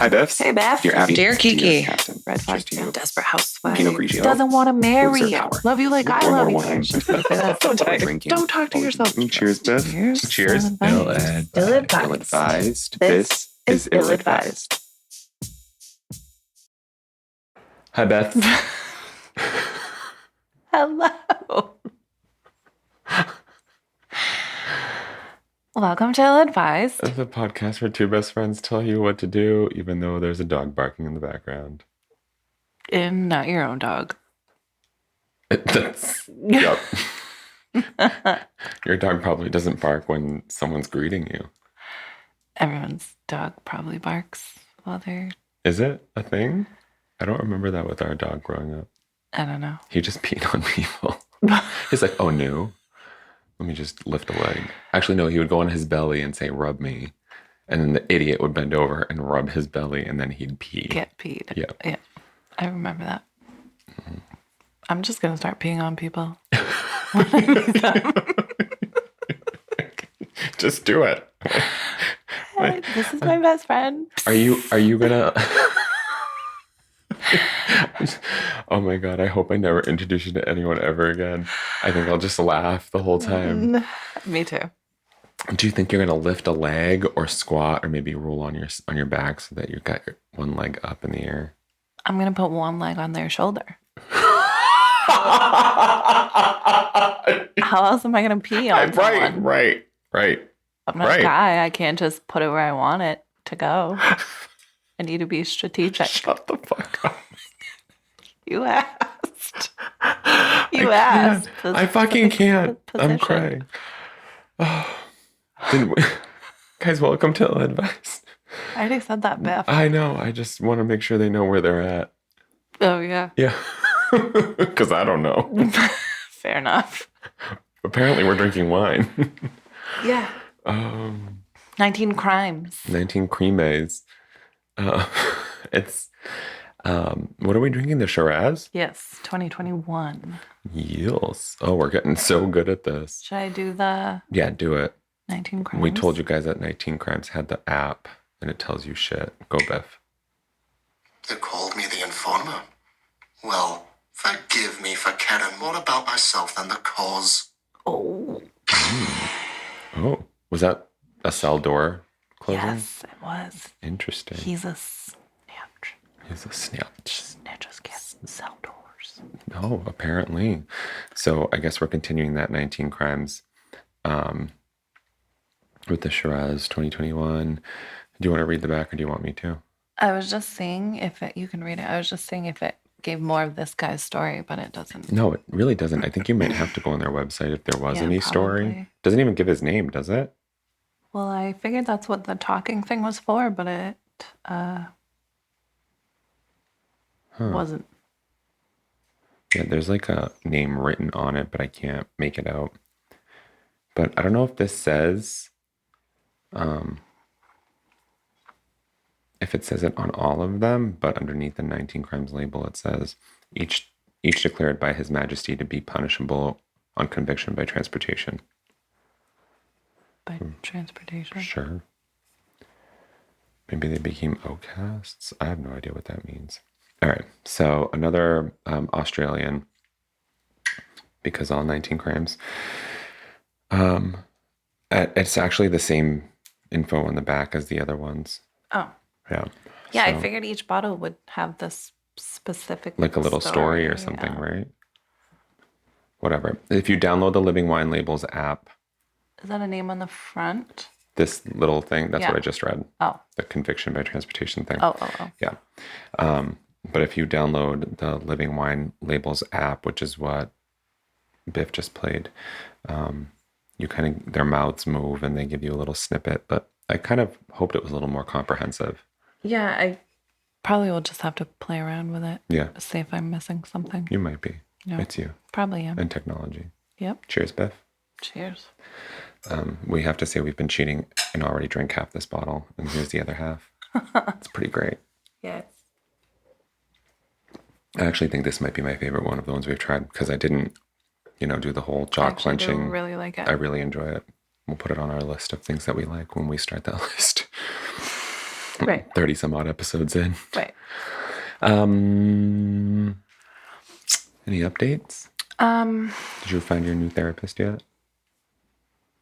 Hi, Beth. Hey, Beth. Dear Abby. Dear Kiki. Captain. Red flag. Desperate housewife. Pinot Grigio. Doesn't want to marry Loser you. power. Love you like I One love more you. wine. Don't talk to yourself. Cheers, Beth. Cheers. Cheers. Ill-advised. Ill-advised. This is ill-advised. Hi, Beth. Hello. Welcome to Ill-advised. The podcast where two best friends tell you what to do, even though there's a dog barking in the background. And not your own dog. Yep. Your dog probably doesn't bark when someone's greeting you. Everyone's dog probably barks while they're... Is it a thing? I don't remember that with our dog growing up. I don't know. He just peed on people. He's like, oh no. Let me just lift a leg. Actually, no, he would go on his belly and say, rub me. And then the idiot would bend over and rub his belly and then he'd pee. Get peed. Yeah. I remember that. Mm-hmm. I'm just going to start peeing on people. Just do it. Hey, this is my best friend. Are you gonna... Oh my God, I hope I never introduce you to anyone ever again. I think I'll just laugh the whole time. Me too. Do you think you're gonna lift a leg or squat or maybe roll on your back so that you've got your one leg up in the air? I'm gonna put one leg on their shoulder. How else am I gonna pee on someone? Right. I'm not a guy. I can't just put it where I want it to go. I need to be strategic. Shut the fuck up. You asked. I fucking can't. I'm crying. Oh. Guys, welcome to Ill-advised. I already said that, Beth. I know. I just want to make sure they know where they're at. Oh, yeah. Yeah. Because I don't know. Fair enough. Apparently we're drinking wine. Yeah. 19 crimes. 19 creames. It's... what are we drinking? The Shiraz? Yes, 2021. Yes. Oh, we're getting so good at this. Should I do the... Yeah, do it. 19 crimes? We told you guys that 19 crimes had the app, and it tells you shit. Go, Beth. They called me the informer. Well, forgive me for caring more about myself than the cause. Oh. Oh, was that a cell door closing? Yes, it was. Interesting. He's a snatch. He's a snatch. Snatches can't sell doors. Oh, apparently. So I guess we're continuing that 19 crimes with the Shiraz 2021. Do you want to read the back or do you want me to? I was just seeing if it, you can read it. I was just seeing if it gave more of this guy's story, but it doesn't. No, it really doesn't. I think you might have to go on their website if there was any story. Probably. Doesn't even give his name, does it? Well, I figured that's what the talking thing was for, but it wasn't. Yeah, there's like a name written on it, but I can't make it out. But I don't know if this says, if it says it on all of them, but underneath the 19 crimes label, it says each declared by His Majesty to be punishable on conviction by transportation. By transportation? Sure. Maybe they became outcasts. I have no idea what that means. All right. So another Australian, because all 19 crimes. It's actually the same info on the back as the other ones. Oh. Yeah. Yeah, So, I figured each bottle would have this specific like a little story or something, yeah. right? Whatever. If you download the Living Wine Labels app, Is that a name on the front? this little thing, that's Yeah. what I just read. Oh. The conviction by transportation thing. Oh. Yeah. But if you download the Living Wine Labels app, which is what Biff just played, you kind of, their mouths move and they give you a little snippet, but I kind of hoped it was a little more comprehensive. Yeah, I probably will just have to play around with it. Yeah. See if I'm missing something. You might be. No. It's you. Probably am. And technology. Yep. Cheers, Biff. Cheers. We have to say we've been cheating and already drank half this bottle, and here's the other half. It's pretty great. Yes. I actually think this might be my favorite one of the ones we've tried because I didn't, do the whole jaw clenching. I really like it. I really enjoy it. We'll put it on our list of things that we like when we start that list. Right. 30 some odd episodes in. Right. Any updates? Did you find your new therapist yet?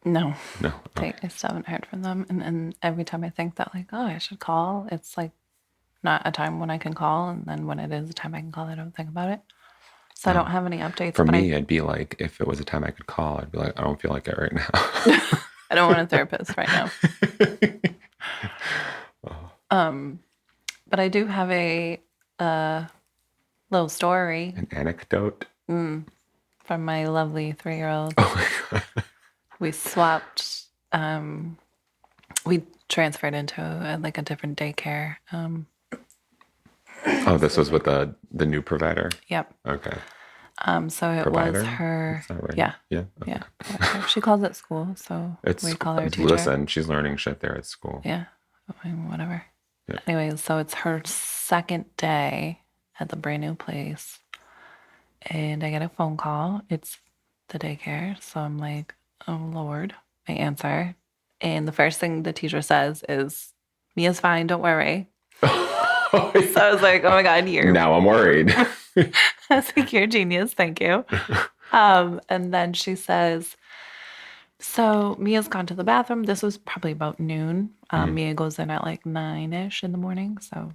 No. No. Okay. I still haven't heard from them. And every time I think that, like, oh, I should call, it's like not a time when I can call. And then when it is a time I can call, I don't think about it. So I don't have any updates. For me, I'd be like, if it was a time I could call, I'd be like, I don't feel like it right now. I don't want a therapist right now. But I do have a little story. An anecdote? From my lovely 3-year-old. Oh my God. We swapped. We transferred into a different daycare. Oh, this was with the new provider? Yep. Okay. So it Provider? was her. Is that right? Yeah. Yeah. Okay. Yeah. She calls it school, so we call her teacher. Listen, she's learning shit there at school. Yeah. I mean, whatever. Yeah. Anyway, so it's her second day at the brand new place. And I get a phone call. It's the daycare. So I'm like, oh, Lord. I answer. And the first thing the teacher says is, Mia's fine. Don't worry. So I was like, oh, my God, Now I'm worried. I was like, you're a genius. Thank you. And then she says, so Mia's gone to the bathroom. This was probably about noon. Mia goes in at like 9-ish in the morning. So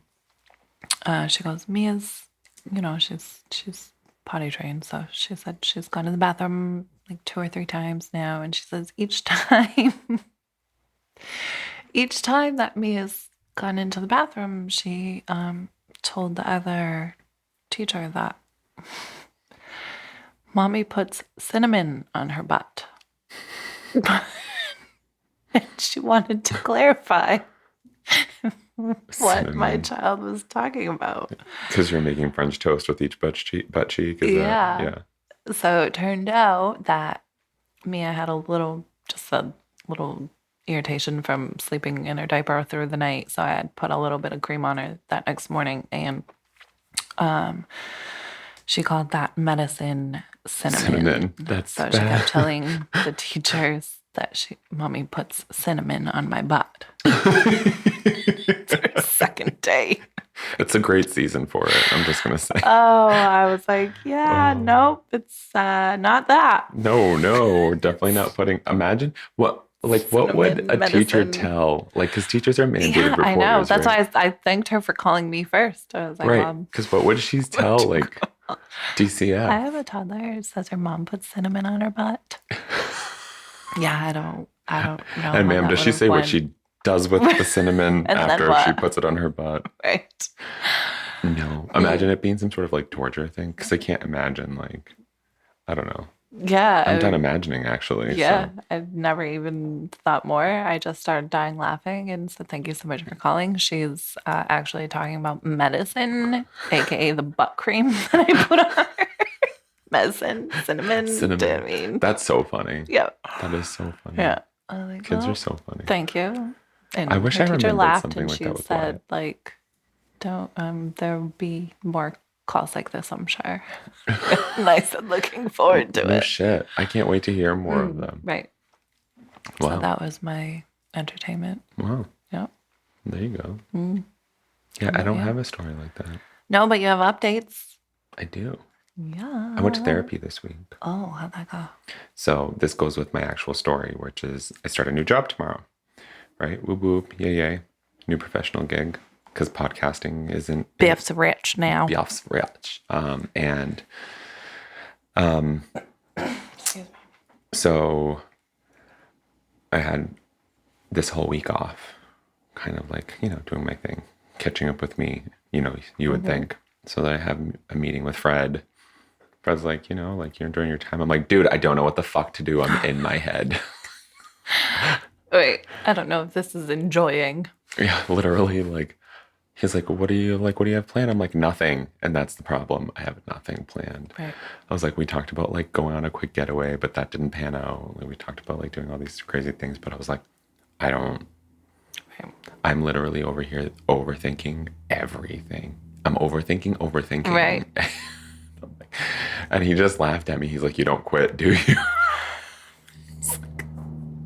she goes, Mia's, she's potty trained. So she said she's gone to the bathroom like 2 or 3 times now. And she says each time that Mia's gone into the bathroom, she told the other teacher that Mommy puts cinnamon on her butt. And she wanted to clarify what my child was talking about. Because you're making French toast with each butt cheek. Is Yeah. That, yeah. So it turned out that Mia had a little irritation from sleeping in her diaper through the night. So I had put a little bit of cream on her that next morning. And she called that medicine cinnamon. So she kept telling the teachers that Mommy puts cinnamon on my butt. It's her second day. It's a great season for it, I'm just going to say. Oh, I was like, nope, it's not that. No, definitely not putting. Imagine what would a teacher tell? Like, because teachers are mandated reporters. I know. That's right? why I thanked her for calling me first. I was like, right. Because what would she tell? Like, DCF. I have a toddler who says her mom puts cinnamon on her butt. Yeah, I don't know. And ma'am, does she say what she does with the cinnamon after she puts it on her butt? Right. No. Imagine it being some sort of like torture thing. Because I can't imagine, like, I don't know. Yeah. I'm done imagining, actually. Yeah. So. I've never even thought more. I just started dying laughing and said, thank you so much for calling. She's actually talking about medicine, a.k.a. the butt cream that I put on her. Medicine, cinnamon. I mean, that's so funny. Yeah. That is so funny. Yeah. I was like, kids are so funny. Thank you. And I wish I teacher remembered laughed something and like she that with said, Wyatt. like, don't, there'll be more calls like this, I'm sure. And I said, looking forward to it. No shit. I can't wait to hear more of them. Right. Wow. So that was my entertainment. Wow. Yep. There you go. Yeah, I don't have a story like that. No, but you have updates. I do. Yeah. I went to therapy this week. Oh, how'd that go? So this goes with my actual story, which is I start a new job tomorrow. Right? Whoop whoop. Yay. New professional gig. Because podcasting isn't... Biff's rich now. Biff's rich. So I had this whole week off, kind of like, doing my thing, catching up with me, you would think. So that I have a meeting with Fred. Fred's like, like you're during your time. I'm like, dude, I don't know what the fuck to do. I'm in my head. Wait, I don't know if this is enjoying. Yeah, literally, like, he's like, what do you have planned? I'm like, nothing. And that's the problem. I have nothing planned. Right. I was like, we talked about like going on a quick getaway, but that didn't pan out. Like, we talked about like doing all these crazy things, but I was like, I'm literally over here overthinking everything. I'm overthinking. Right. And he just laughed at me. He's like, you don't quit, do you?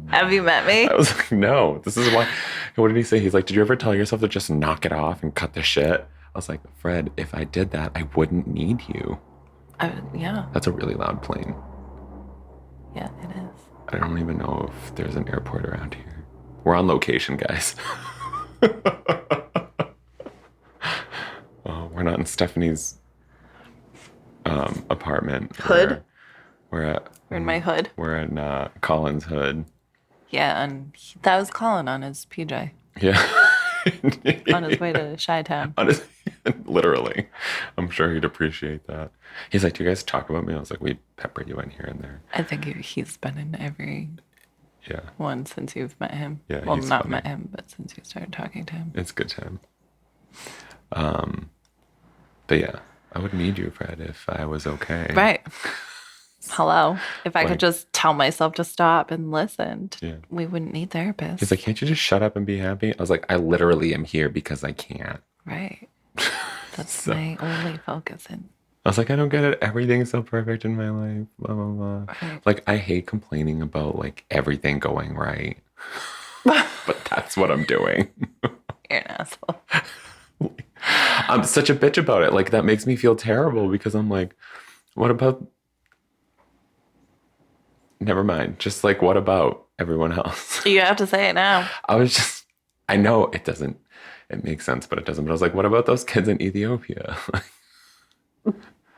Have you met me? I was like, no, this is why. What did he say? He's like, did you ever tell yourself to just knock it off and cut the shit? I was like, Fred, if I did that, I wouldn't need you. Yeah. That's a really loud plane. Yeah, it is. I don't even know if there's an airport around here. We're on location, guys. We're not in Stephanie's apartment. Hood? We're in my hood. We're in Colin's hood. Yeah, and that was Colin on his PJ. Yeah. On his way to Chi-Town. Literally. I'm sure he'd appreciate that. He's like, do you guys talk about me? I was like, we pepper you in here and there. I think he's been in every one since you've met him. Yeah, well, he's not funny. met him, but since you started talking to him. It's good time. But yeah, I would need you, Fred, if I was okay. Right. Hello. If I Like- could just tell myself to stop and listen, Yeah. we wouldn't need therapists. He's like, can't you just shut up and be happy? I was like, I literally am here because I can't. Right. That's So- my only focus. And I was like, I don't get it. Everything's so perfect in my life. Blah, blah, blah. Right. Like, I hate complaining about like everything going right. But that's what I'm doing. you're an asshole. I'm such a bitch about it. Like, that makes me feel terrible because I'm like, what about... Never mind. Just like, what about everyone else? You have to say it now. I know it doesn't, it makes sense, but it doesn't. But I was like, what about those kids in Ethiopia?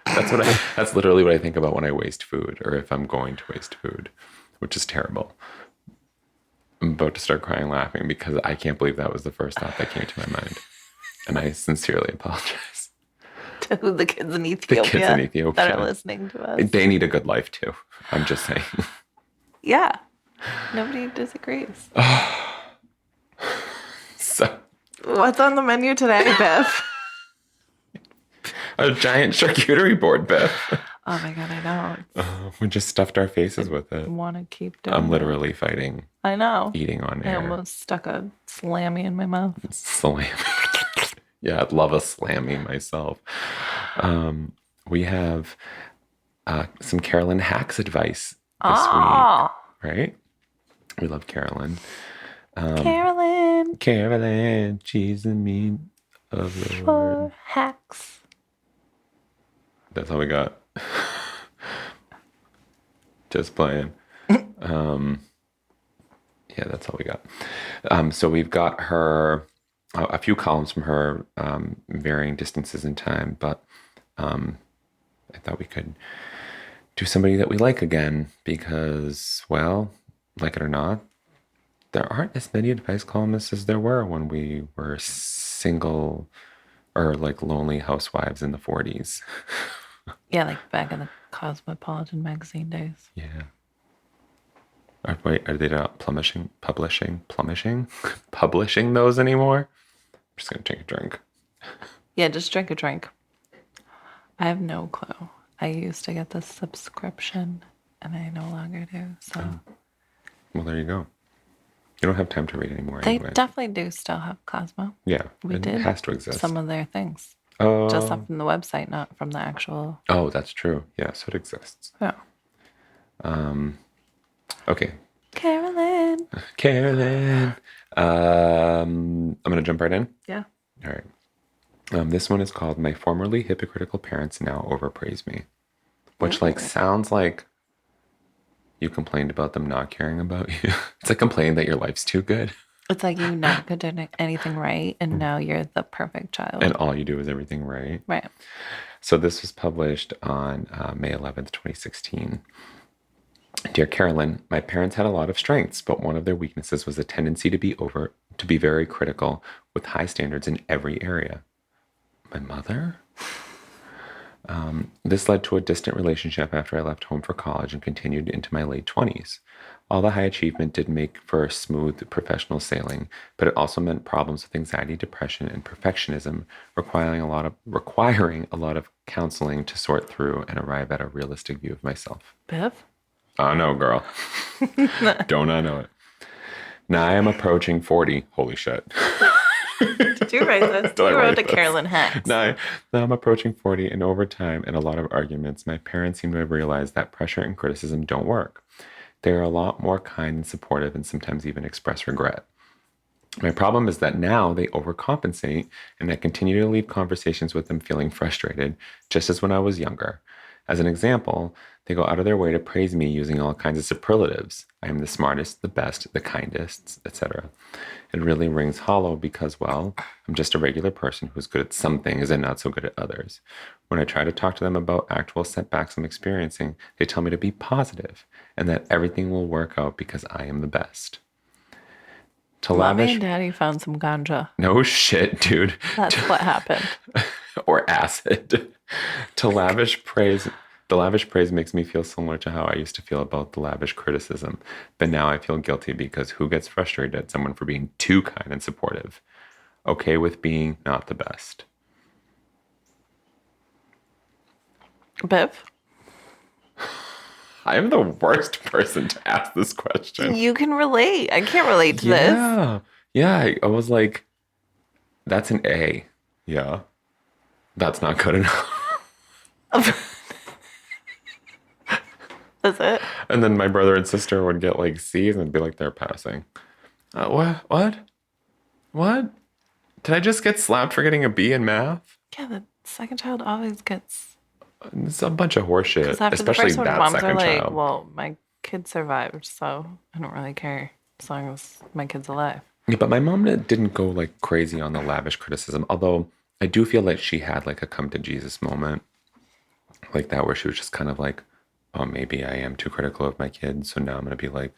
That's literally what I think about when I waste food, or if I'm going to waste food, which is terrible. I'm about to start crying laughing because I can't believe that was the first thought that came to my mind. And I sincerely apologize. To the kids in Ethiopia, kids in Ethiopia. that are listening to us. They need a good life too. I'm just saying. Yeah. Nobody disagrees. So, What's on the menu today, Biff? a giant charcuterie board, Beth. Oh my God, I know. We just stuffed our faces with it. I want to keep doing I'm it. literally fighting I know. eating on I air. almost stuck a slammy in my mouth. Slam. Yeah, I'd love a slammy myself. We have some Carolyn Hax advice this week, right? We love Carolyn. Carolyn, she's the mean of the word. For hacks. That's all we got. Just playing. Yeah, that's all we got. So we've got her, a few columns from her, varying distances in time, but I thought we could do somebody that we like again because, well, like it or not, there aren't as many advice columnists as there were when we were single or like lonely housewives in the 40s. Yeah, like back in the Cosmopolitan magazine days. Yeah. Are they not publishing those anymore? I'm just going to take a drink. Yeah, just drink a drink. I have no clue. I used to get this subscription and I no longer do. So Well, there you go. You don't have time to read anymore they anyway. definitely do still have Cosmo. Yeah, We it did has to exist. some of their things. Oh, Just from the website, not from the actual. oh, that's true. Yeah, so it exists. Yeah. Okay, Carolyn. Carolyn. I'm gonna jump right in. Yeah. All right. This one is called "My Formerly Hypocritical Parents Now Overpraise Me," which like sounds like you complained about them not caring about you. It's like complaining that your life's too good It's like you never did anything right, and now you're the perfect child. and all you do is everything right. Right. So this was published on May 11th, 2016. Dear Carolyn, my parents had a lot of strengths, but one of their weaknesses was a tendency to be very critical with high standards in every area. My mother? This led to a distant relationship after I left home for college and continued into my late 20s. All the high achievement did make for smooth professional sailing, but it also meant problems with anxiety, depression, and perfectionism, requiring a lot of counseling to sort through and arrive at a realistic view of myself. Biff? Oh, no, girl. Don't I know it? Now I am approaching 40. Holy shit. Did you write this? Did I You write wrote to this? Carolyn Hax. Now I'm approaching 40, and over time and a lot of arguments, my parents seem to have realized that pressure and criticism don't work. They are a lot more kind and supportive and sometimes even express regret. My problem is that now they overcompensate and I continue to leave conversations with them feeling frustrated, just as when I was younger. As an example, they go out of their way to praise me using all kinds of superlatives. I am the smartest, the best, the kindest, etc. It really rings hollow because, well, I'm just a regular person who's good at some things and not so good at others. When I try to talk to them about actual setbacks I'm experiencing, they tell me to be positive and that everything will work out because I am the best. To Mommy lavish and Daddy found some ganja. No shit, dude. That's what happened. Or acid. To lavish praise, the lavish praise makes me feel similar to how I used to feel about the lavish criticism. But now I feel guilty because who gets frustrated at someone for being too kind and supportive? Okay with being not the best. Biff, I am the worst person to ask this question. you can relate. I can't relate to this. Yeah. Yeah. I was like, that's an A. Yeah. That's not good enough. That's it. And then my brother and sister would get like C's and be like, they're passing. What? What? What? Did I just get slapped for getting a B in math? Yeah, the second child always gets. It's a bunch of horseshit, Because after the especially first one, that moms are second like, child. well, my kid survived, so I don't really care as long as my kid's alive. Yeah, but my mom didn't go like crazy on the lavish criticism, although I do feel like she had like a come to Jesus moment like that where she was just kind of like, oh, maybe I am too critical of my kids. So now I'm going to be like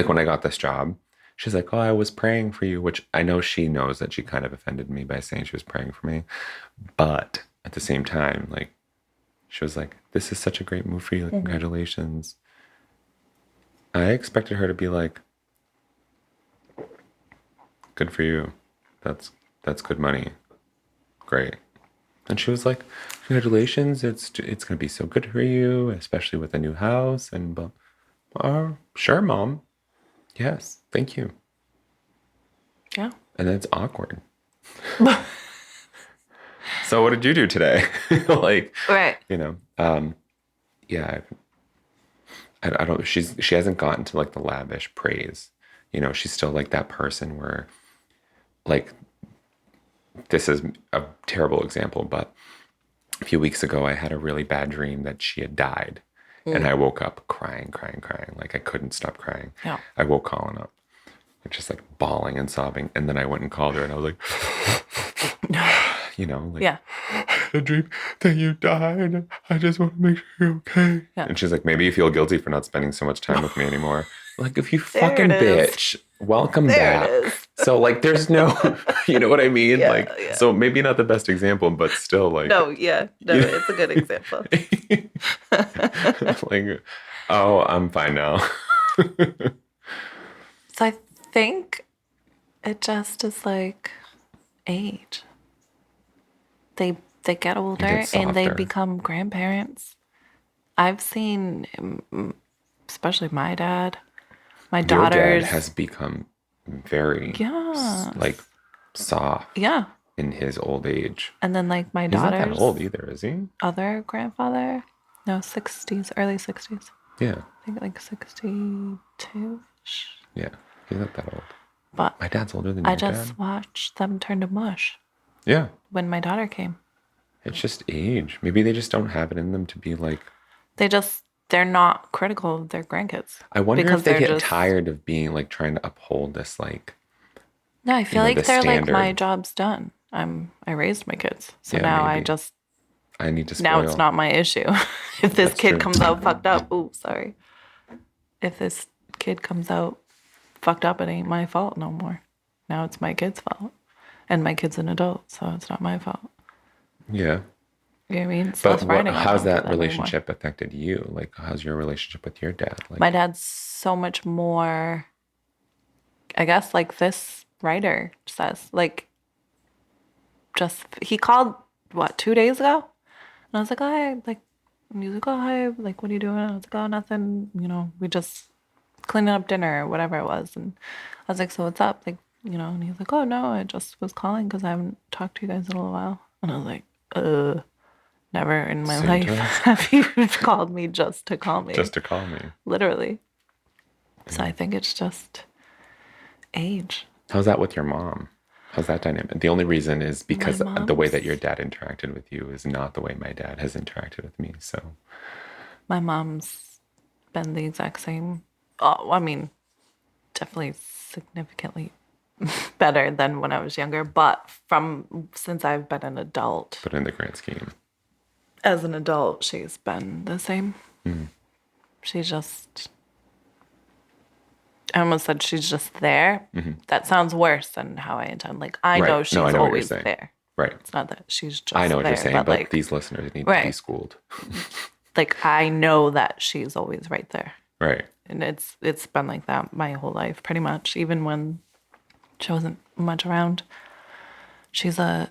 when I got this job, she's like, oh, I was praying for you, which I know she knows that she kind of offended me by saying she was praying for me. But at the same time, like, she was like, this is such a great move for you. Like, congratulations. I expected her to be like, good for you. That's good money. Great. And she was like, congratulations. It's going to be so good for you, especially with a new house. And, sure, Mom. Yes. Thank you. Yeah. And then it's awkward. So what did you do today? Like, Right. you know, yeah, I don't, she hasn't gotten to like the lavish praise. You know, she's still like that person where like, this is a terrible example, but a few weeks ago, I had a really bad dream that she had died. And I woke up crying. Like I couldn't stop crying. Yeah. I woke Colin up, just like bawling and sobbing. And then I went and called her and I was like, you know, like, Yeah. a dream that you died. I just want to make sure you're okay. Yeah. And she's like, maybe you feel guilty for not spending so much time with me anymore. Like, if you There fucking it is. bitch, welcome There back. it is. So like, there's no, you know what I mean? Yeah, like, yeah. so maybe not the best example, but still like, No, yeah. No, You- it's a good example. like, oh, I'm fine now. So I think it just is like age. They get older and they softer. become grandparents. I've seen, especially my dad, my Your daughters. dad has become very Yeah. like soft Yeah. in his old age. And then like my He's not daughter's that old either, is he? other grandfather, no, 60s, early 60s. Yeah. I think like 62-ish. Yeah. He's not that old. But My dad's older than I your just dad. watched them turn to mush Yeah. when my daughter came. It's just age. Maybe they just don't have it in them to be like. They're not critical of their grandkids. I wonder because if they they're get just- tired of being like trying to uphold this like. No, I feel know, like the they're like, my standard. job's done. I raised my kids. So Yeah, now maybe. I need to spoil. now it's not my issue. If this That's kid true. comes out fucked up, sorry. If this kid comes out fucked up, it ain't my fault no more. Now it's my kid's fault. And my kid's an adult, so it's not my fault. Yeah. You know what I mean? It's But less riding on how's them for that anymore. relationship affected you? Like, how's your relationship with your dad? Like, My dad's so much more, I guess, like this writer says, like, just, he called, 2 days ago? And I was like, oh, hi, like, and he was like, oh, hi, like, what are you doing? I was like, oh, nothing, we just cleaning up dinner or whatever it was. And I was like, so what's up? Like, and he was like, oh, no, I just was calling because I haven't talked to you guys in a little while. And I was like, never in my Santa? life have you called me just to call me. just to call me. Literally. So I think it's just age. How's that with your mom? How's that dynamic? The only reason is because My the way that mom's your dad interacted with you is not the way my dad has interacted with me. So, my mom's been the exact same. Oh, I mean, definitely significantly better than when I was younger, but from since I've been an adult, but in the grand scheme, as an adult, she's been the same. mm, She's just, I almost said she's just there. That sounds worse than how I intend. Like, I know right? No, I she's know what you're always saying. there. Right. It's not that she's I just know what you're there, saying, but but like, these listeners need to be right. schooled. Like, I know that she's always right there. Right. And it's been like that my whole life, pretty much. Even when she wasn't much around. She's a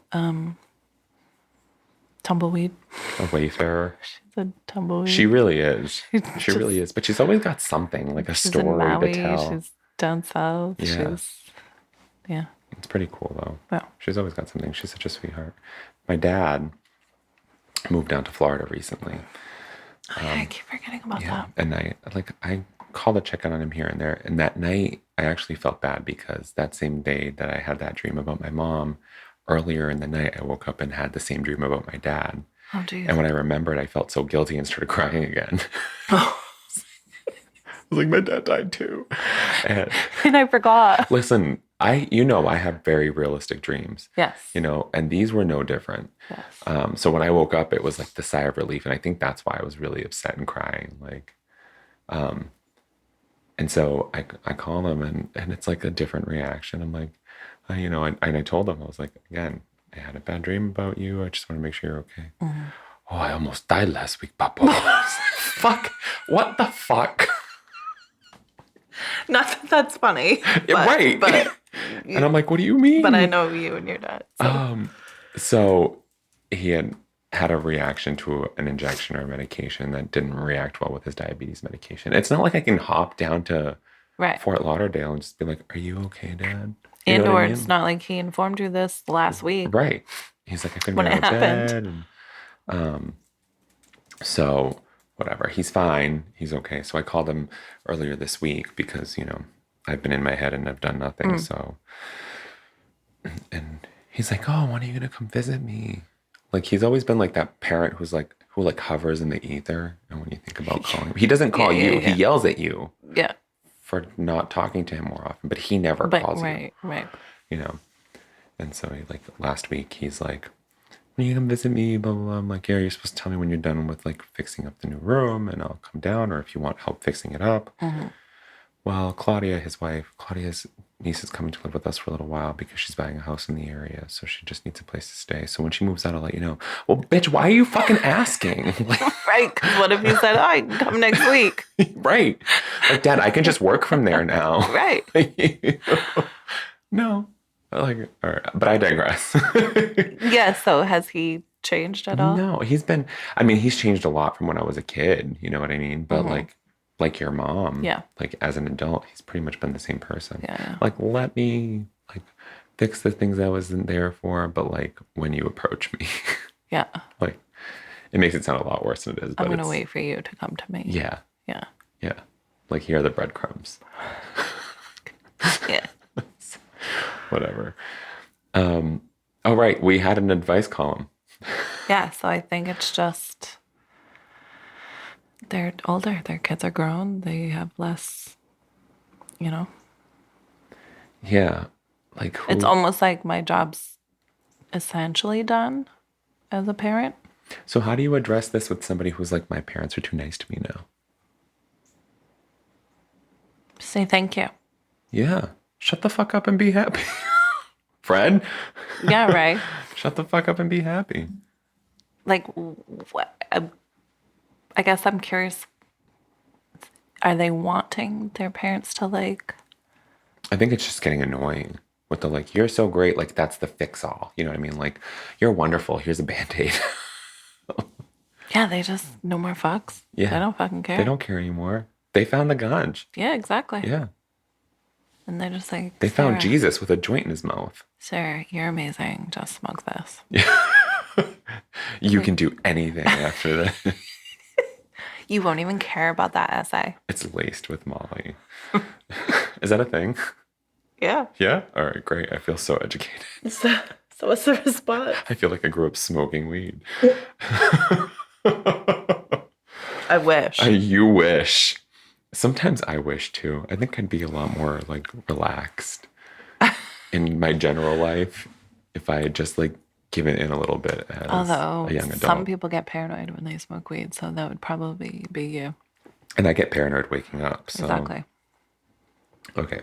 tumbleweed. A wayfarer. She's a tumbleweed. She really is. She's She really is. But she's always got something, like a She's in story to Maui. tell. She's down south. Yeah. Yeah. It's pretty cool, though. Well, She's always got something. She's such a sweetheart. My dad moved down to Florida recently. I keep forgetting about that. And I called to check in on him here and there. And that night, I actually felt bad because that same day that I had that dream about my mom, earlier in the night, I woke up and had the same dream about my dad. Oh, geez. And when I remembered, I felt so guilty and started crying again. I was like, my dad died too. And I forgot. listen, I have very realistic dreams. Yes. And these were no different. Yes. So when I woke up, it was like the sigh of relief. And I think that's why I was really upset and crying. And so I call him and it's like a different reaction. I'm like, I told him, I was like, again, I had a bad dream about you. I just want to make sure you're okay. Mm-hmm. Oh, I almost died last week, Papa. Fuck. What the fuck? Not that that's funny. But, right. But and I'm like, what do you mean? But I know you and your dad. So he had a reaction to an injection or medication that didn't react well with his diabetes medication. It's not like I can hop down to Fort Lauderdale and just be like, are you okay, Dad? Or it's not like he informed you this last week. Right. He's like, I couldn't when get it out of happened. bed. And, so whatever. He's fine. He's okay. So I called him earlier this week because, I've been in my head and I've done nothing. So, and he's like, oh, when are you going to come visit me? Like, he's always been like that parent who hovers in the ether. And when you think about calling him, he doesn't call you. He yells at you. Yeah. For not talking to him more often, but he never calls you. Right. And so last week he's like, when you come visit me, blah, blah, blah. I'm like, yeah, you're supposed to tell me when you're done with fixing up the new room and I'll come down, or if you want help fixing it up. Mm-hmm. Well, Claudia's niece is coming to live with us for a little while because she's buying a house in the area. So she just needs a place to stay. So when she moves out, I'll let you know. Well, bitch, why are you fucking asking? Right. Because what if you said, I can come next week? Right. Like, Dad, I can just work from there now. Right. No. All right. But I digress. Yeah. So has he changed at all? No, he's changed a lot from when I was a kid. You know what I mean? But like your mom, as an adult, he's pretty much been the same person. Yeah. Let me fix the things I wasn't there for, but when you approach me, yeah, it makes it sound a lot worse than it is. But I'm gonna wait for you to come to me. Yeah. Yeah. Yeah. Here are the breadcrumbs. Yeah. Whatever. Oh right, we had an advice column. Yeah, so I think it's just they're older, their kids are grown, they have less, Yeah. It's almost like my job's essentially done as a parent. So how do you address this with somebody who's like, my parents are too nice to me now? Say thank you. Yeah. Shut the fuck up and be happy. Fred? Yeah, right. Shut the fuck up and be happy. What? I guess I'm curious. Are they wanting their parents to I think it's just getting annoying with the you're so great. That's the fix all. You know what I mean? You're wonderful. Here's a Band-Aid. Yeah, they just no more fucks. Yeah. They don't fucking care. They don't care anymore. They found the ganj. Yeah, exactly. Yeah. And they're just like, they found Jesus with a joint in his mouth. Sarah, you're amazing. Just smoke this. Yeah. You can do anything after that. You won't even care about that essay. It's laced with Molly. Is that a thing? Yeah. Yeah? All right, great. I feel so educated. So what's the response? I feel like I grew up smoking weed. I wish. You wish. Sometimes I wish too. I think I'd be a lot more like relaxed in my general life if I had just like given in a little bit as Although a young some adult. people get paranoid when they smoke weed, so that would probably be you. And I get paranoid waking up. So Exactly. okay.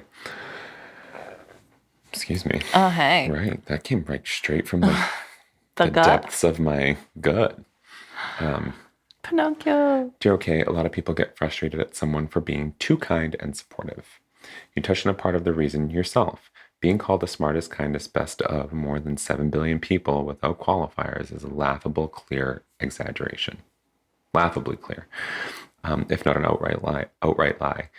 Excuse me. Oh, hey. Right. That came right straight from the The gut. depths of my gut. Pinocchio. Dear okay, a lot of people get frustrated at someone for being too kind and supportive. You touched on a part of the reason yourself. Being called the smartest, kindest, best of more than 7 billion people without qualifiers is a laughable, clear exaggeration. Laughably clear, if not an outright lie.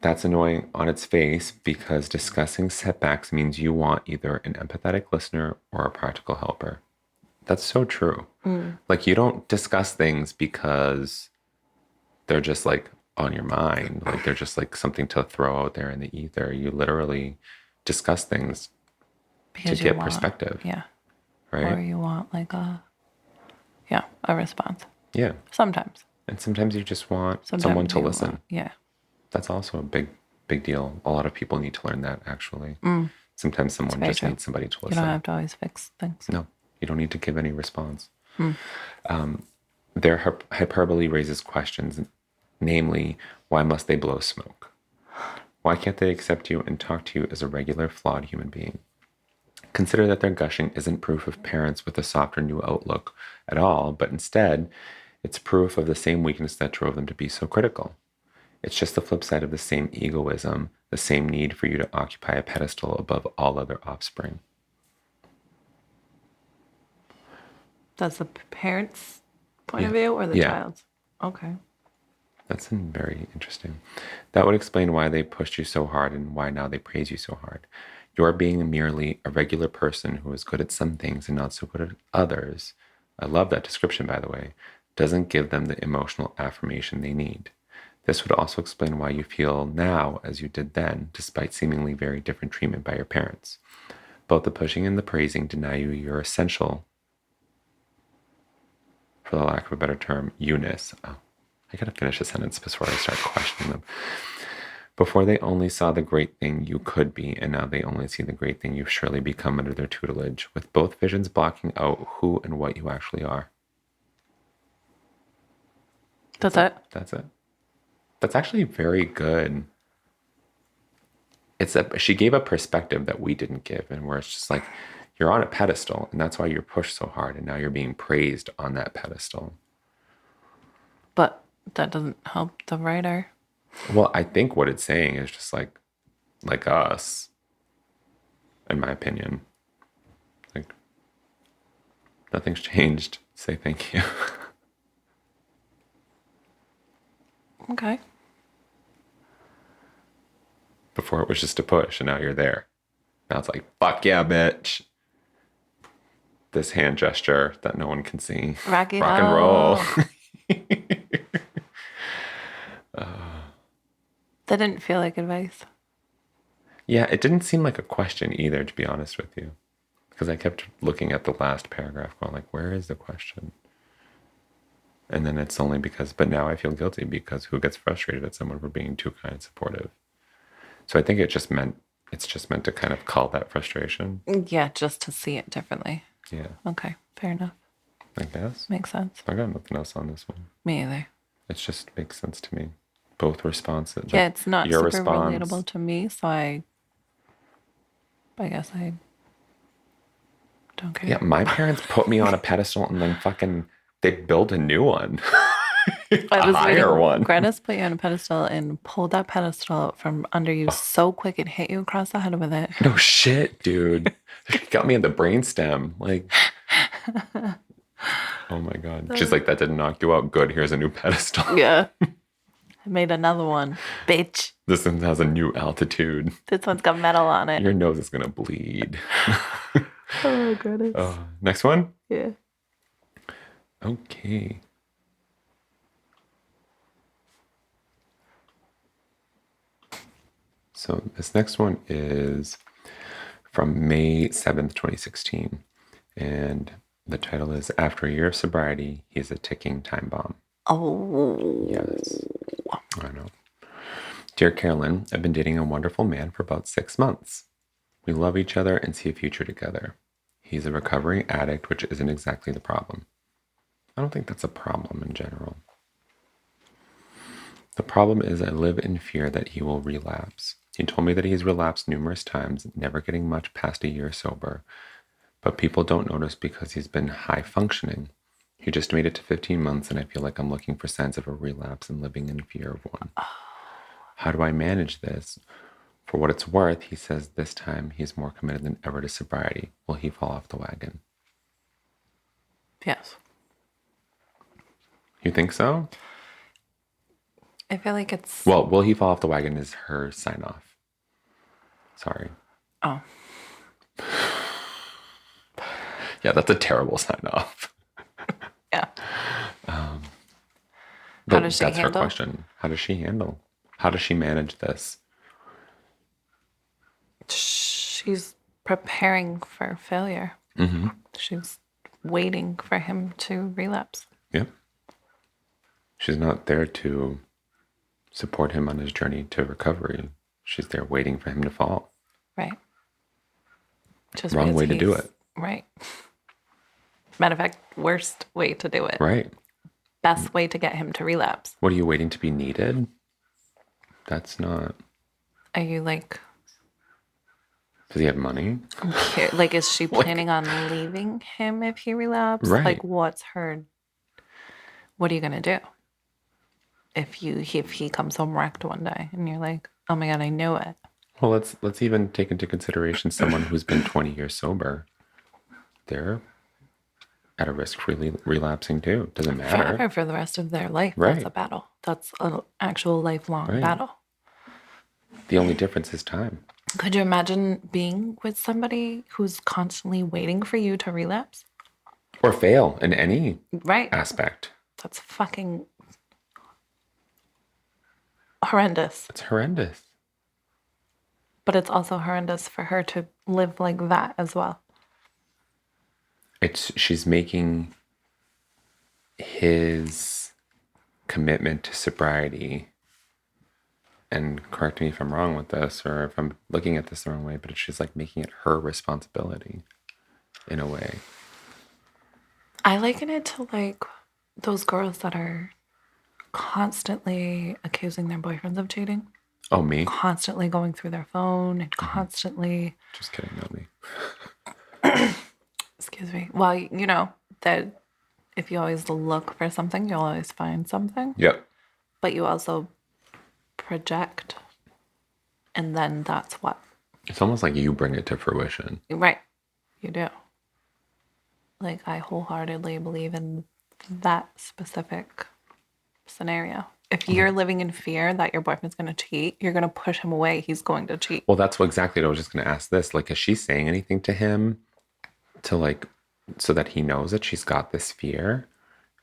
That's annoying on its face because discussing setbacks means you want either an empathetic listener or a practical helper. That's so true. Like, you don't discuss things because they're just like on your mind. Like, they're just like something to throw out there in the ether. You literally discuss things Because to you get want, perspective, yeah. right? Or you want like a response. Yeah. Sometimes. And sometimes you just want Sometimes someone to you listen. want, yeah. That's also a big deal. A lot of people need to learn that, actually. Sometimes someone very just true. needs somebody to You listen. don't have to always fix things. No, you don't need to give any response. Their hyperbole raises questions, namely, why must they blow smoke? Why can't they accept you and talk to you as a regular, flawed human being? Consider that their gushing isn't proof of parents with a softer new outlook at all, but instead, it's proof of the same weakness that drove them to be so critical. It's just the flip side of the same egoism, the same need for you to occupy a pedestal above all other offspring. That's the parent's point of Yeah. view or the Yeah. child's? Okay. That's very interesting. That would explain why they pushed you so hard and why now they praise you so hard. You're being merely a regular person who is good at some things and not so good at others. I love that description, by the way. Doesn't give them the emotional affirmation they need. This would also explain why you feel now as you did then, despite seemingly very different treatment by your parents. Both the pushing and the praising deny you your essential, for the lack of a better term, you-ness. Oh, I gotta finish a sentence before I start questioning them. Before they only saw the great thing you could be, and now they only see the great thing you've surely become under their tutelage, with both visions blocking out who and what you actually are. That's it? That's it. That's actually very good. She gave a perspective that we didn't give, and where it's just like, you're on a pedestal, and that's why you're pushed so hard, and now you're being praised on that pedestal. But that doesn't help the writer. Well, I think what it's saying is just like us, in my opinion. Like, nothing's changed. Say thank you. Okay. Before it was just a push, and now you're there. Now it's like, fuck yeah, bitch. This hand gesture that no one can see. Rock and roll. That didn't feel like advice. Yeah, it didn't seem like a question either, to be honest with you. Because I kept looking at the last paragraph going like, where is the question? And then it's only because, but now I feel guilty because who gets frustrated at someone for being too kind and supportive? So I think it's just meant to kind of call that frustration. Yeah, just to see it differently. Yeah, Okay, fair enough. I guess. Makes sense. I got nothing else on this one. Me either. It just makes sense to me. Both responses. Yeah, it's not your super relatable to me, so I guess I don't care. Yeah, my parents put me on a pedestal and then fucking they built a new one. I was higher reading, one. Greta's put you on a pedestal and pulled that pedestal out from under you so quick it hit you across the head with it. No shit, dude. Got me in the brainstem. Like, oh my God. She's like, that didn't knock you out. Good. Here's a new pedestal. Yeah. I made another one. Bitch. This one has a new altitude. This one's got metal on it. Your nose is going to bleed. Oh, goodness. Next one? Yeah. Okay. So this next one is from May 7th, 2016. And the title is After a Year of Sobriety, He's a Ticking Time Bomb. Oh. Yes. I know. Dear Carolyn, I've been dating a wonderful man for about 6 months. We love each other and see a future together. He's a recovering addict, which isn't exactly the problem. I don't think that's a problem in general. The problem is I live in fear that he will relapse. He told me that he's relapsed numerous times, never getting much past a year sober. But people don't notice because he's been high functioning. He just made it to 15 months and I feel like I'm looking for signs of a relapse and living in fear of one. How do I manage this? For what it's worth, he says this time he's more committed than ever to sobriety. Will he fall off the wagon? Yes. You think so? I feel like it's... Well, will he fall off the wagon is her sign off. Sorry. Oh. Yeah, that's a terrible sign off. Yeah. How does she That's her handle? question. How does she handle? How does she manage this? She's preparing for failure. Mm-hmm. She's waiting for him to relapse. Yep. She's not there to support him on his journey to recovery. She's there waiting for him to fall. Right. Just Wrong because way to do he's- it. Right. Matter of fact, worst way to do it. Right. Best way to get him to relapse. What are you waiting to be needed? That's not. Are you like... Does he have money? Like, is she planning on leaving him if he relapses? Right. Like, what's her... What are you going to do? If he comes home wrecked one day and you're like, oh my God, I knew it. Well, let's even take into consideration someone who's been 20 years sober. They're at a risk for relapsing too. Doesn't matter. Forever, for the rest of their life. Right. That's a battle. That's an actual lifelong Right. battle. The only difference is time. Could you imagine being with somebody who's constantly waiting for you to relapse? Or fail in any Right. aspect. That's fucking horrendous. It's horrendous. But it's also horrendous for her to live like that as well. She's making his commitment to sobriety, and correct me if I'm wrong with this or if I'm looking at this the wrong way, but she's like making it her responsibility in a way. I liken it to like those girls that are constantly accusing their boyfriends of cheating, Oh, me? constantly going through their phone and constantly, Just kidding, not me. excuse me. Well, you know that if you always look for something, you'll always find something, Yep. but you also project, and then that's what, It's almost like you bring it to fruition. right, you do. Like, I wholeheartedly believe in that specific scenario. If you're living in fear that your boyfriend's going to cheat, you're going to push him away. He's going to cheat. Well, that's what exactly I was just going to ask this. Like, is she saying anything to him to like, so that he knows that she's got this fear,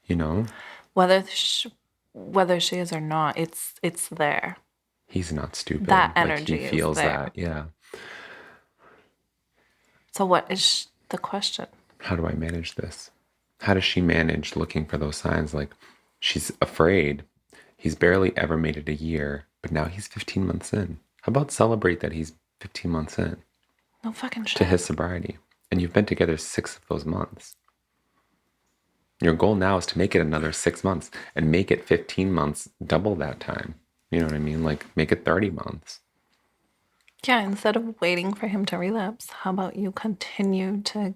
you know? Whether she is or not, it's there. He's not stupid. That Like, energy he is feels there. that. Yeah. So what is the question? How do I manage this? How does she manage looking for those signs? Like, she's afraid. He's barely ever made it a year, but now he's 15 months in. How about celebrate that he's 15 months in No fucking shit. to his sobriety? And you've been together 6 of those months. Your goal now is to make it another 6 months and make it 15 months, double that time. You know what I mean? Like, make it 30 months. Yeah, instead of waiting for him to relapse, how about you continue to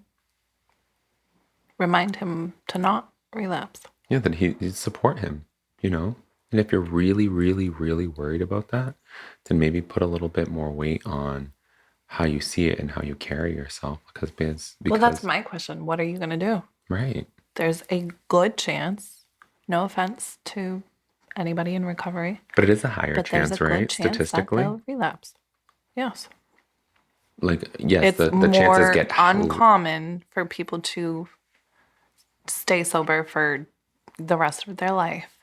remind him to not relapse? Yeah, that you support him, you know? And if you're really, really, really worried about that, then maybe put a little bit more weight on how you see it and how you carry yourself. Because Well, that's my question. What are you going to do? right. There's a good chance, no offense to anybody in recovery, But it is a higher but there's a chance, good right? chance Statistically. that they'll relapse. Yes. Like, yes, It's the more chances get uncommon for people to stay sober for the rest of their life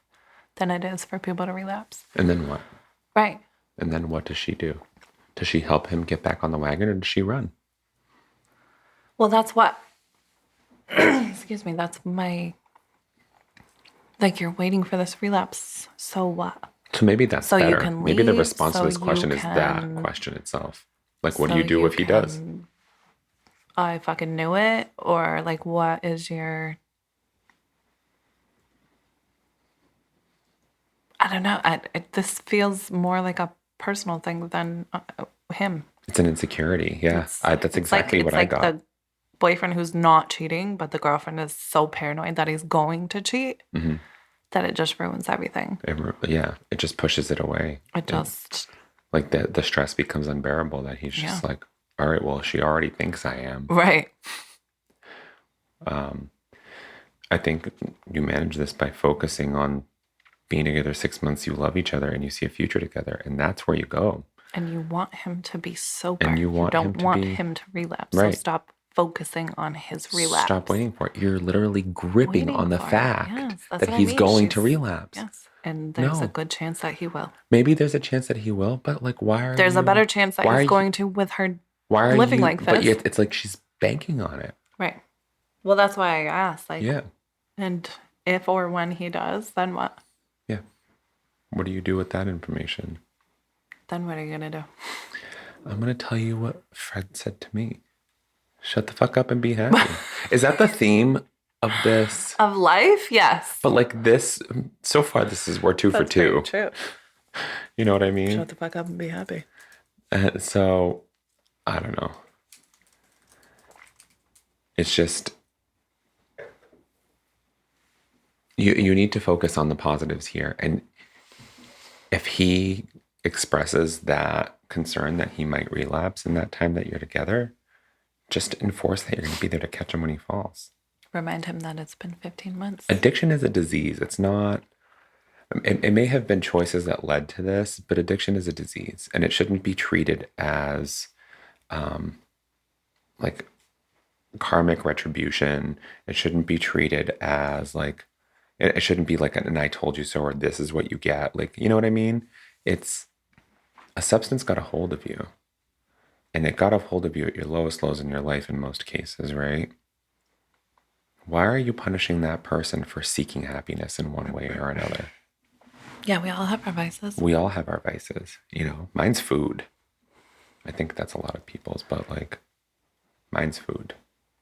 than it is for people to relapse. And then what? Right. And then what does she do? Does she help him get back on the wagon, or does she run? Well, that's what, excuse me, that's my, like, you're waiting for this relapse. So what? So maybe that's So you better. can Maybe the leave, response to so this you question is that can- question itself. Like, what do so you do if he does? can- I fucking knew it. Or like, what is your, I don't know. This feels more like a personal thing than him. It's an insecurity. Yeah, that's exactly what I got. The boyfriend who's not cheating, but the girlfriend is so paranoid that he's going to cheat that it just ruins everything. It just pushes it away. Like the stress becomes unbearable that he's just like, all right, well, she already thinks I am. Right. I think you manage this by focusing on being together 6 months, you love each other and you see a future together, and that's where you go. And you want him to be sober. And you don't want him to relapse. Right. So stop focusing on his relapse. Stop waiting for it. You're literally gripping on the fact that he's going to relapse. Yes. And there's a good chance that he will. Maybe there's a chance that he will, but like, why are There's you, a better chance that he's going to with her why are living you, like this. But it's like she's banking on it. Right. Well, that's why I asked. Like, yeah. And if or when he does, then what? Yeah. What do you do with that information? Then what are you going to do? I'm going to tell you what Fred said to me. Shut the fuck up and be happy. Is that the theme of this? Of life? Yes. But like this, so far, we're 2 for 2. True. You know what I mean? Shut the fuck up and be happy. So, I don't know. It's just, you need to focus on the positives here. And if he expresses that concern that he might relapse in that time that you're together, just enforce that you're going to be there to catch him when he falls. Remind him that it's been 15 months. Addiction is a disease. It's not, it may have been choices that led to this, but addiction is a disease, and it shouldn't be treated as like karmic retribution. It shouldn't be treated as like, it shouldn't be like an I told you so, or this is what you get. Like, you know what I mean? It's a substance got a hold of you, and it got a hold of you at your lowest lows in your life in most cases, right? Why are you punishing that person for seeking happiness in one way or another? Yeah, we all have our vices. We all have our vices. You know, mine's food. I think that's a lot of people's, but like, mine's food.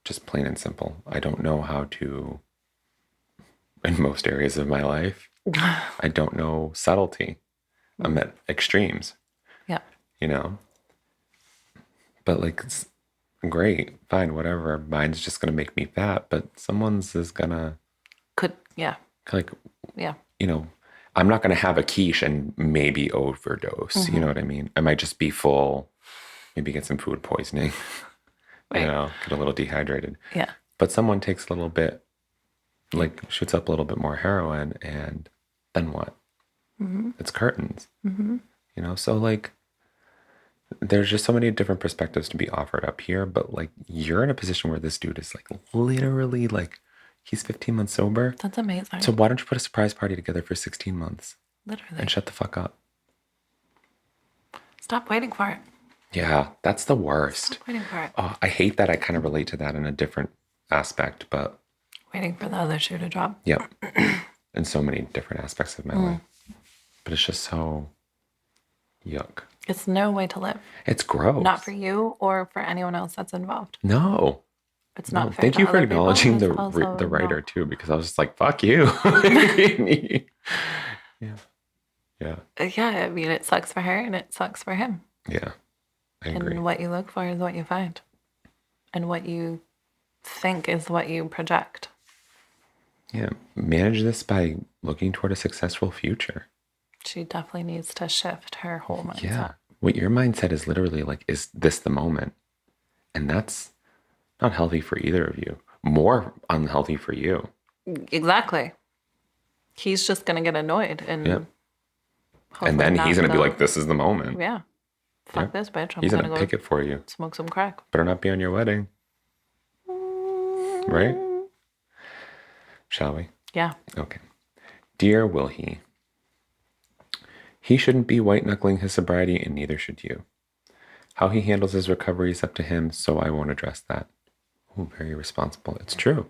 Just plain and simple. I don't know how to, in most areas of my life, I don't know subtlety. I'm at extremes. Yeah. You know? But like, it's great, fine, whatever. Mine's just going to make me fat, but someone's is going to... Like, you know, I'm not going to have a quiche and maybe overdose. You know what I mean? I might just be full, maybe get some food poisoning, you know, get a little dehydrated. Yeah. But someone takes a little bit, like shoots up a little bit more heroin, and then what? It's curtains. You know, so like, there's just so many different perspectives to be offered up here, but like, you're in a position where this dude is like literally like, he's 15 months sober. That's amazing. So why don't you put a surprise party together for 16 months? Literally. And shut the fuck up. Stop waiting for it. Yeah, that's the worst. Stop waiting for it. Oh, I hate that I kind of relate to that in a different aspect, but... Waiting for the other shoe to drop. Yep. In so many different aspects of my life. But it's just so... yuck. It's no way to live. It's gross. Not for you or for anyone else that's involved. No. It's not fair. Thank you for other people. acknowledging It's also the writer not. too, because I was just like, fuck you. Yeah. Yeah, I mean, it sucks for her and it sucks for him. Yeah. I agree. And what you look for is what you find. And what you think is what you project. Yeah. Manage this by looking toward a successful future. She definitely needs to shift her whole mindset. Yeah. What your mindset is literally like, is this the moment? And that's not healthy for either of you. More unhealthy for you. Exactly. He's just going to get annoyed. And, and then he's going to be like, this is the moment. Yeah. Fuck this bitch. He's going to pick it for you. Smoke some crack. Better not be on your wedding. Right? Shall we? Yeah. Okay. Dear will he shouldn't be white-knuckling his sobriety, and neither should you. How he handles his recovery is up to him, so I won't address that. Ooh, very responsible. It's true.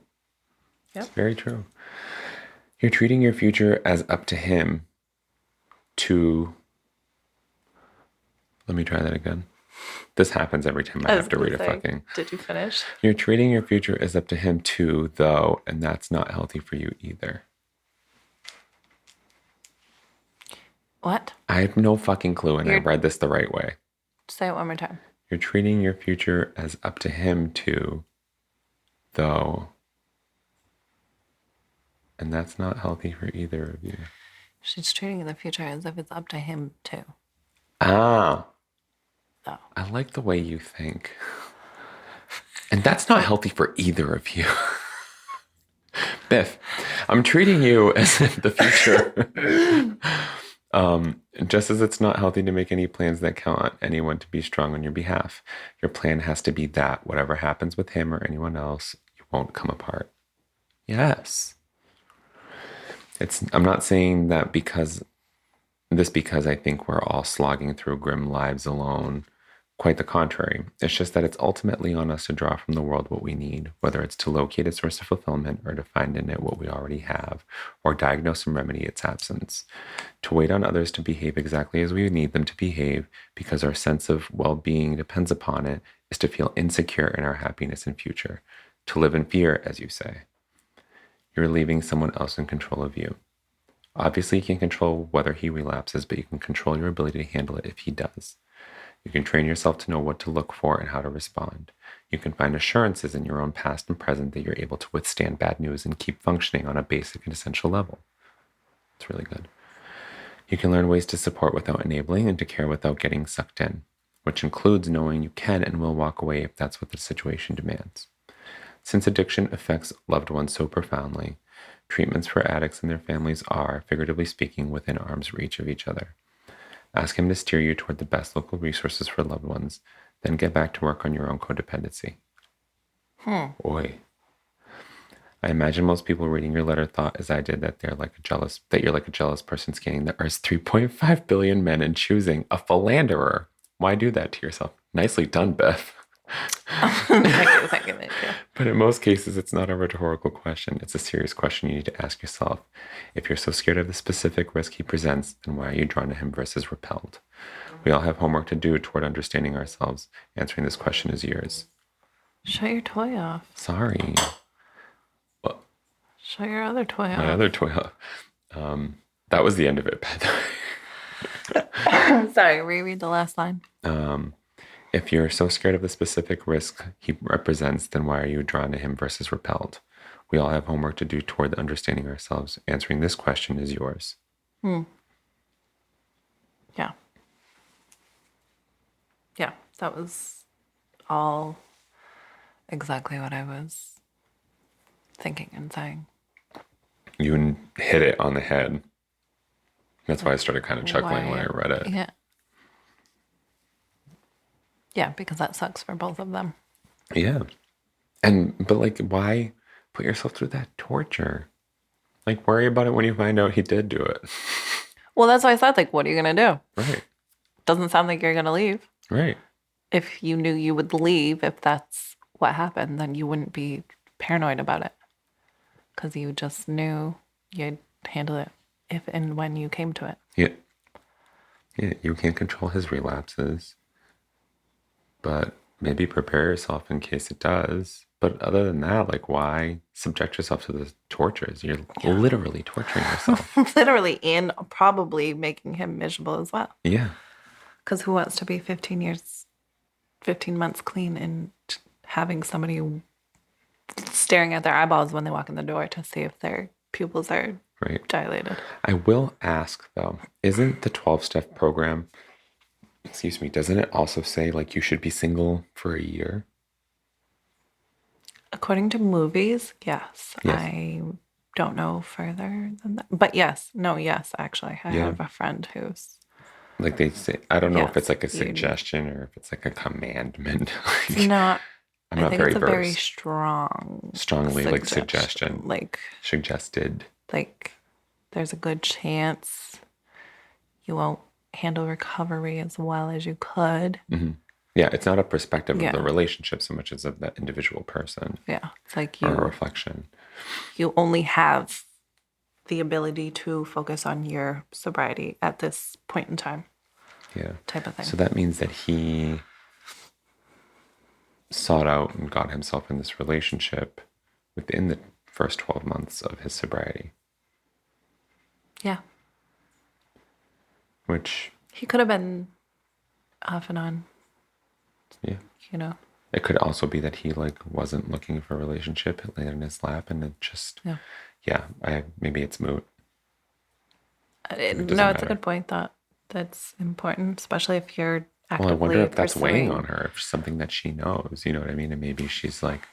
Yep. It's very true. You're treating your future as up to him to... Let me try that again. This happens every time I have to read a fucking... Did you finish? You're treating your future as up to him too, though, and that's not healthy for you either. What? I have no fucking clue, and I read this the right way. Say it one more time. You're treating your future as up to him too, though, and that's not healthy for either of you. She's treating the future as if it's up to him too. Ah. Oh. I like the way you think. And that's not healthy for either of you. Biff, I'm treating you as if the future... just as it's not healthy to make any plans that count on anyone to be strong on your behalf. Your plan has to be that whatever happens with him or anyone else, you won't come apart. Yes. I'm not saying that because I think we're all slogging through grim lives alone. Quite the contrary. It's just that it's ultimately on us to draw from the world what we need, whether it's to locate a source of fulfillment or to find in it what we already have, or diagnose and remedy its absence. To wait on others to behave exactly as we need them to behave because our sense of well-being depends upon it is to feel insecure in our happiness and future. To live in fear, as you say. You're leaving someone else in control of you. Obviously, you can control whether he relapses, but you can control your ability to handle it if he does. You can train yourself to know what to look for and how to respond. You can find assurances in your own past and present that you're able to withstand bad news and keep functioning on a basic and essential level. It's really good. You can learn ways to support without enabling and to care without getting sucked in, which includes knowing you can and will walk away if that's what the situation demands. Since addiction affects loved ones so profoundly, treatments for addicts and their families are, figuratively speaking, within arm's reach of each other. Ask him to steer you toward the best local resources for loved ones, then get back to work on your own codependency. Boy. I imagine most people reading your letter thought, as I did, that you're like a jealous person scanning the Earth's 3.5 billion men and choosing a philanderer. Why do that to yourself? Nicely done, Beth. Thank you. But in most cases, it's not a rhetorical question. It's a serious question you need to ask yourself. If you're so scared of the specific risk he presents, then why are you drawn to him versus repelled? We all have homework to do toward understanding ourselves. Answering this question is yours. Shut your toy off. Sorry. Well, shut your other toy off. My other toy off. That was the end of it, by the way. Sorry, reread the last line. If you're so scared of the specific risk he represents, then why are you drawn to him versus repelled? We all have homework to do toward understanding ourselves. Answering this question is yours. Yeah. Yeah, that was all exactly what I was thinking and saying. You hit it on the head. That's why I started kind of chuckling when I read it. Yeah. Yeah, because that sucks for both of them. Yeah. But like, why put yourself through that torture? Like, worry about it when you find out he did do it. Well, that's why I said, like, what are you going to do? Right. Doesn't sound like you're going to leave. Right. If you knew you would leave, if that's what happened, then you wouldn't be paranoid about it. Because you just knew you'd handle it if and when you came to it. Yeah. Yeah, you can't control his relapses. But maybe prepare yourself in case it does. But other than that, like, why subject yourself to the tortures? You're literally torturing yourself. Literally, and probably making him miserable as well. Yeah. Because who wants to be 15 months clean and having somebody staring at their eyeballs when they walk in the door to see if their pupils are dilated? I will ask, though, isn't the 12-step program... Excuse me, doesn't it also say, like, you should be single for a year? According to movies, yes. I don't know further than that. But yes, actually. I have a friend who's... Like they say, I don't know if it's like a suggestion or if it's like a commandment. It's not... I'm not I think very it's a versed. very strongly like suggestion. Like suggested. Like there's a good chance you won't handle recovery as well as you could. Yeah, it's not a perspective Yeah. of the relationship so much as of that individual person Yeah. It's like or a you reflection. only have the ability to focus on your sobriety at this point in time. Yeah. Type of thing. So that means that he sought out and got himself in this relationship within the first 12 months of his sobriety, Yeah. which, He could have been off and on, yeah. you know. It could also be that he like wasn't looking for a relationship. It landed in his lap and it just, Yeah. maybe it's moot. No, doesn't it's a matter. good point. That's important, especially if you're actively Well, I wonder if that's weighing pursuing. on her, if something that she knows, you know what I mean? And maybe she's like,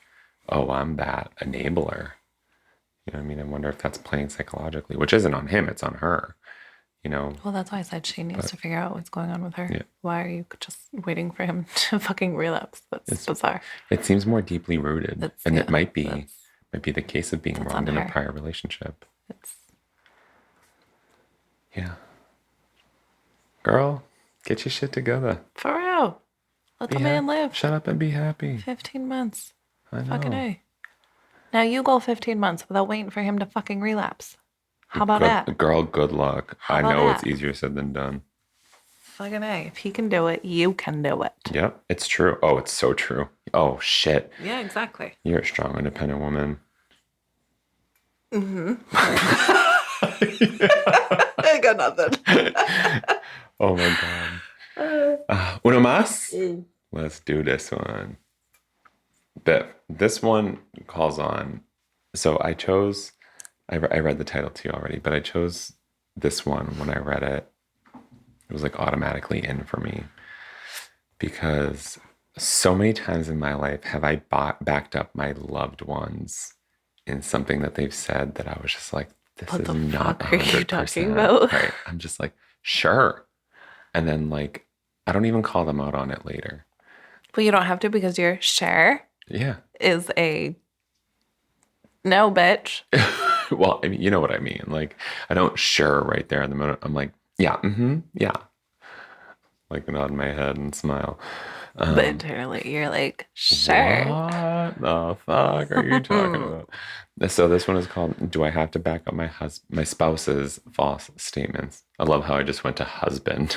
oh, I'm that enabler. You know what I mean? I wonder if that's playing psychologically, which isn't on him, it's on her, you know? Well, that's why I said she needs to figure out what's going on with her. Yeah. Why are you just waiting for him to fucking relapse? That's bizarre. It seems more deeply rooted. And it might be that's- the case of being that's wronged on in a her. prior relationship. Yeah. Girl, get your shit together. For real. Let the man live. Shut up and be happy. 15 months. I know. Fucking A. Now you go 15 months without waiting for him to fucking relapse. How about that? Girl, good luck. How I about know it's that? easier said than done. Fucking A. If he can do it, you can do it. Yep, it's true. Oh, it's so true. Oh, shit. Yeah, exactly. You're a strong, independent woman. I got nothing. Oh, my God. Uno más? Let's do this one. This one calls on. So I read the title to you already, but I chose this one when I read it. It was like automatically in for me because so many times in my life have I backed up my loved ones in something that they've said that I was just like, this What is the not fuck are you 100%. talking about? Right. I'm just like, sure. And then like, I don't even call them out on it later. But you don't have to because your share Yeah. is a no, bitch. Well, I mean, you know what I mean. Like, I don't sure right there in the moment. I'm like, yeah, yeah. Like nod my head and smile. But internally, you're like, sure. What the fuck are you talking about? So this one is called, Do I Have to Back Up my spouse's false statements? I love how I just went to husband.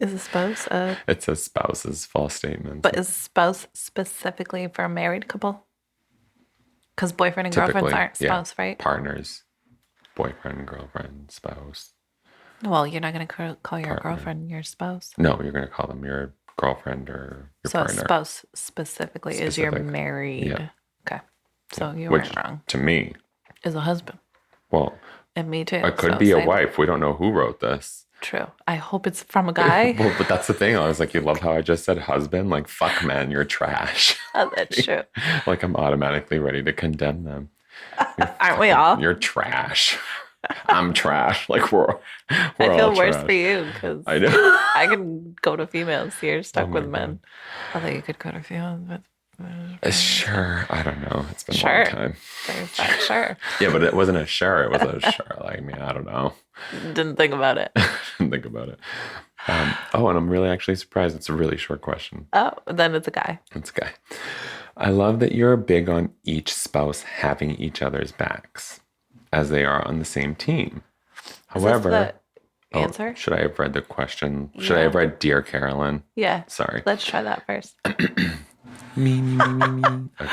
Is a spouse It says spouse's false statements. but is spouse specifically for a married couple? Because boyfriend and girlfriends aren't spouse, right? Partners, boyfriend, girlfriend, spouse. Well, you're not going to call your Partner. girlfriend your spouse. No, you're going to call them your girlfriend or your So partner. spouse specifically is your Specific. married. Yeah. Okay. So you Which, weren't wrong. to me, Is a husband. well, And me too. it could So be a same. wife. We don't know who wrote this. True. I hope it's from a guy. Well, but that's the thing. I was like, you love how I just said husband? Like, fuck, man, you're trash. Oh, that's true. Like, I'm automatically ready to condemn them. Aren't we all? You're trash. I'm trash. Like, we're I all feel worse trash. for you because I know. I can go to females. You're stuck Oh my with men. Although you could go to females, but Sure. I don't know. It's been a Sure. long time. there's that. Sure. Yeah, but it wasn't a sure. It was a sure. Like, I mean, I don't know. Didn't think about it. Think about it. And I'm really actually surprised. It's a really short question. Oh, then it's a guy. It's a guy. I love that you're big on each spouse having each other's backs as they are on the same team. However, Is this the answer? should I have read the question? Should I have read Dear Carolyn? Yeah. Sorry. Let's try that first. Me. Okay.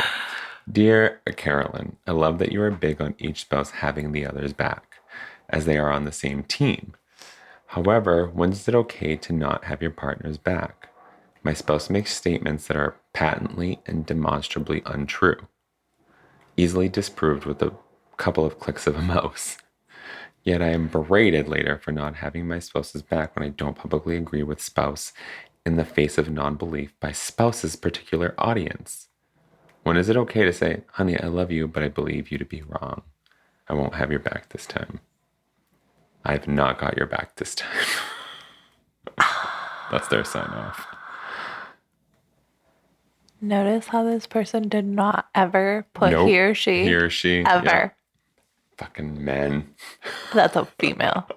Dear Carolyn, I love that you are big on each spouse having the other's back as they are on the same team. However, when is it okay to not have your partner's back? My spouse makes statements that are patently and demonstrably untrue, easily disproved with a couple of clicks of a mouse. Yet I am berated later for not having my spouse's back when I don't publicly agree with spouse in the face of non-belief by spouse's particular audience. When is it okay to say, honey, I love you, but I believe you to be wrong? I won't have your back this time. I have not got your back this time. That's their sign off. Notice how this person did not ever put Nope. he or she. He or she. Ever. Yeah. Fucking men. That's a female.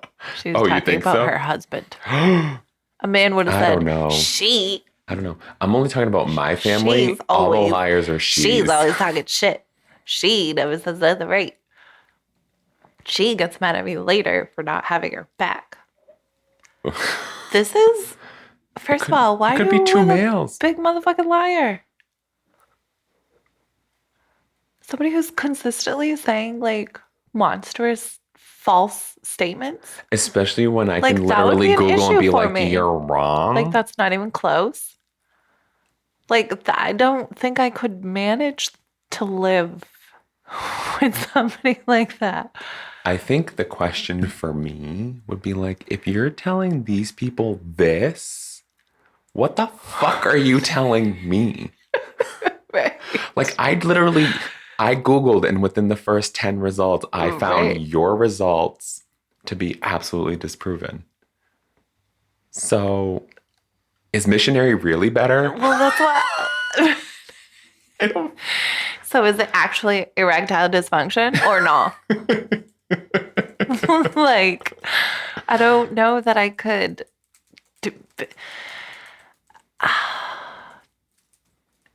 She's Oh, you talking think about so? her husband. A man would have I said, don't know. she. I don't know. I'm only talking about my family. She's All the always- liars are She's always talking shit. She never says nothing right. She gets mad at me later for not having her back. This is, first of all, why could are be you two with a males. big motherfucking liar? Somebody who's consistently saying like monstrous false statements. Especially when I Like, can that would literally be an Google and issue be for like, me. you're wrong. Like, that's not even close. Like, I don't think I could manage to live with somebody like that. I think the question for me would be like, if you're telling these people this, what the fuck are you telling me? Right. Like, I Googled, and within the first 10 results, I found Right. your results to be absolutely disproven. So, is missionary really better? Well, that's what. I don't. So is it actually erectile dysfunction or not? Like, I don't know that I could do.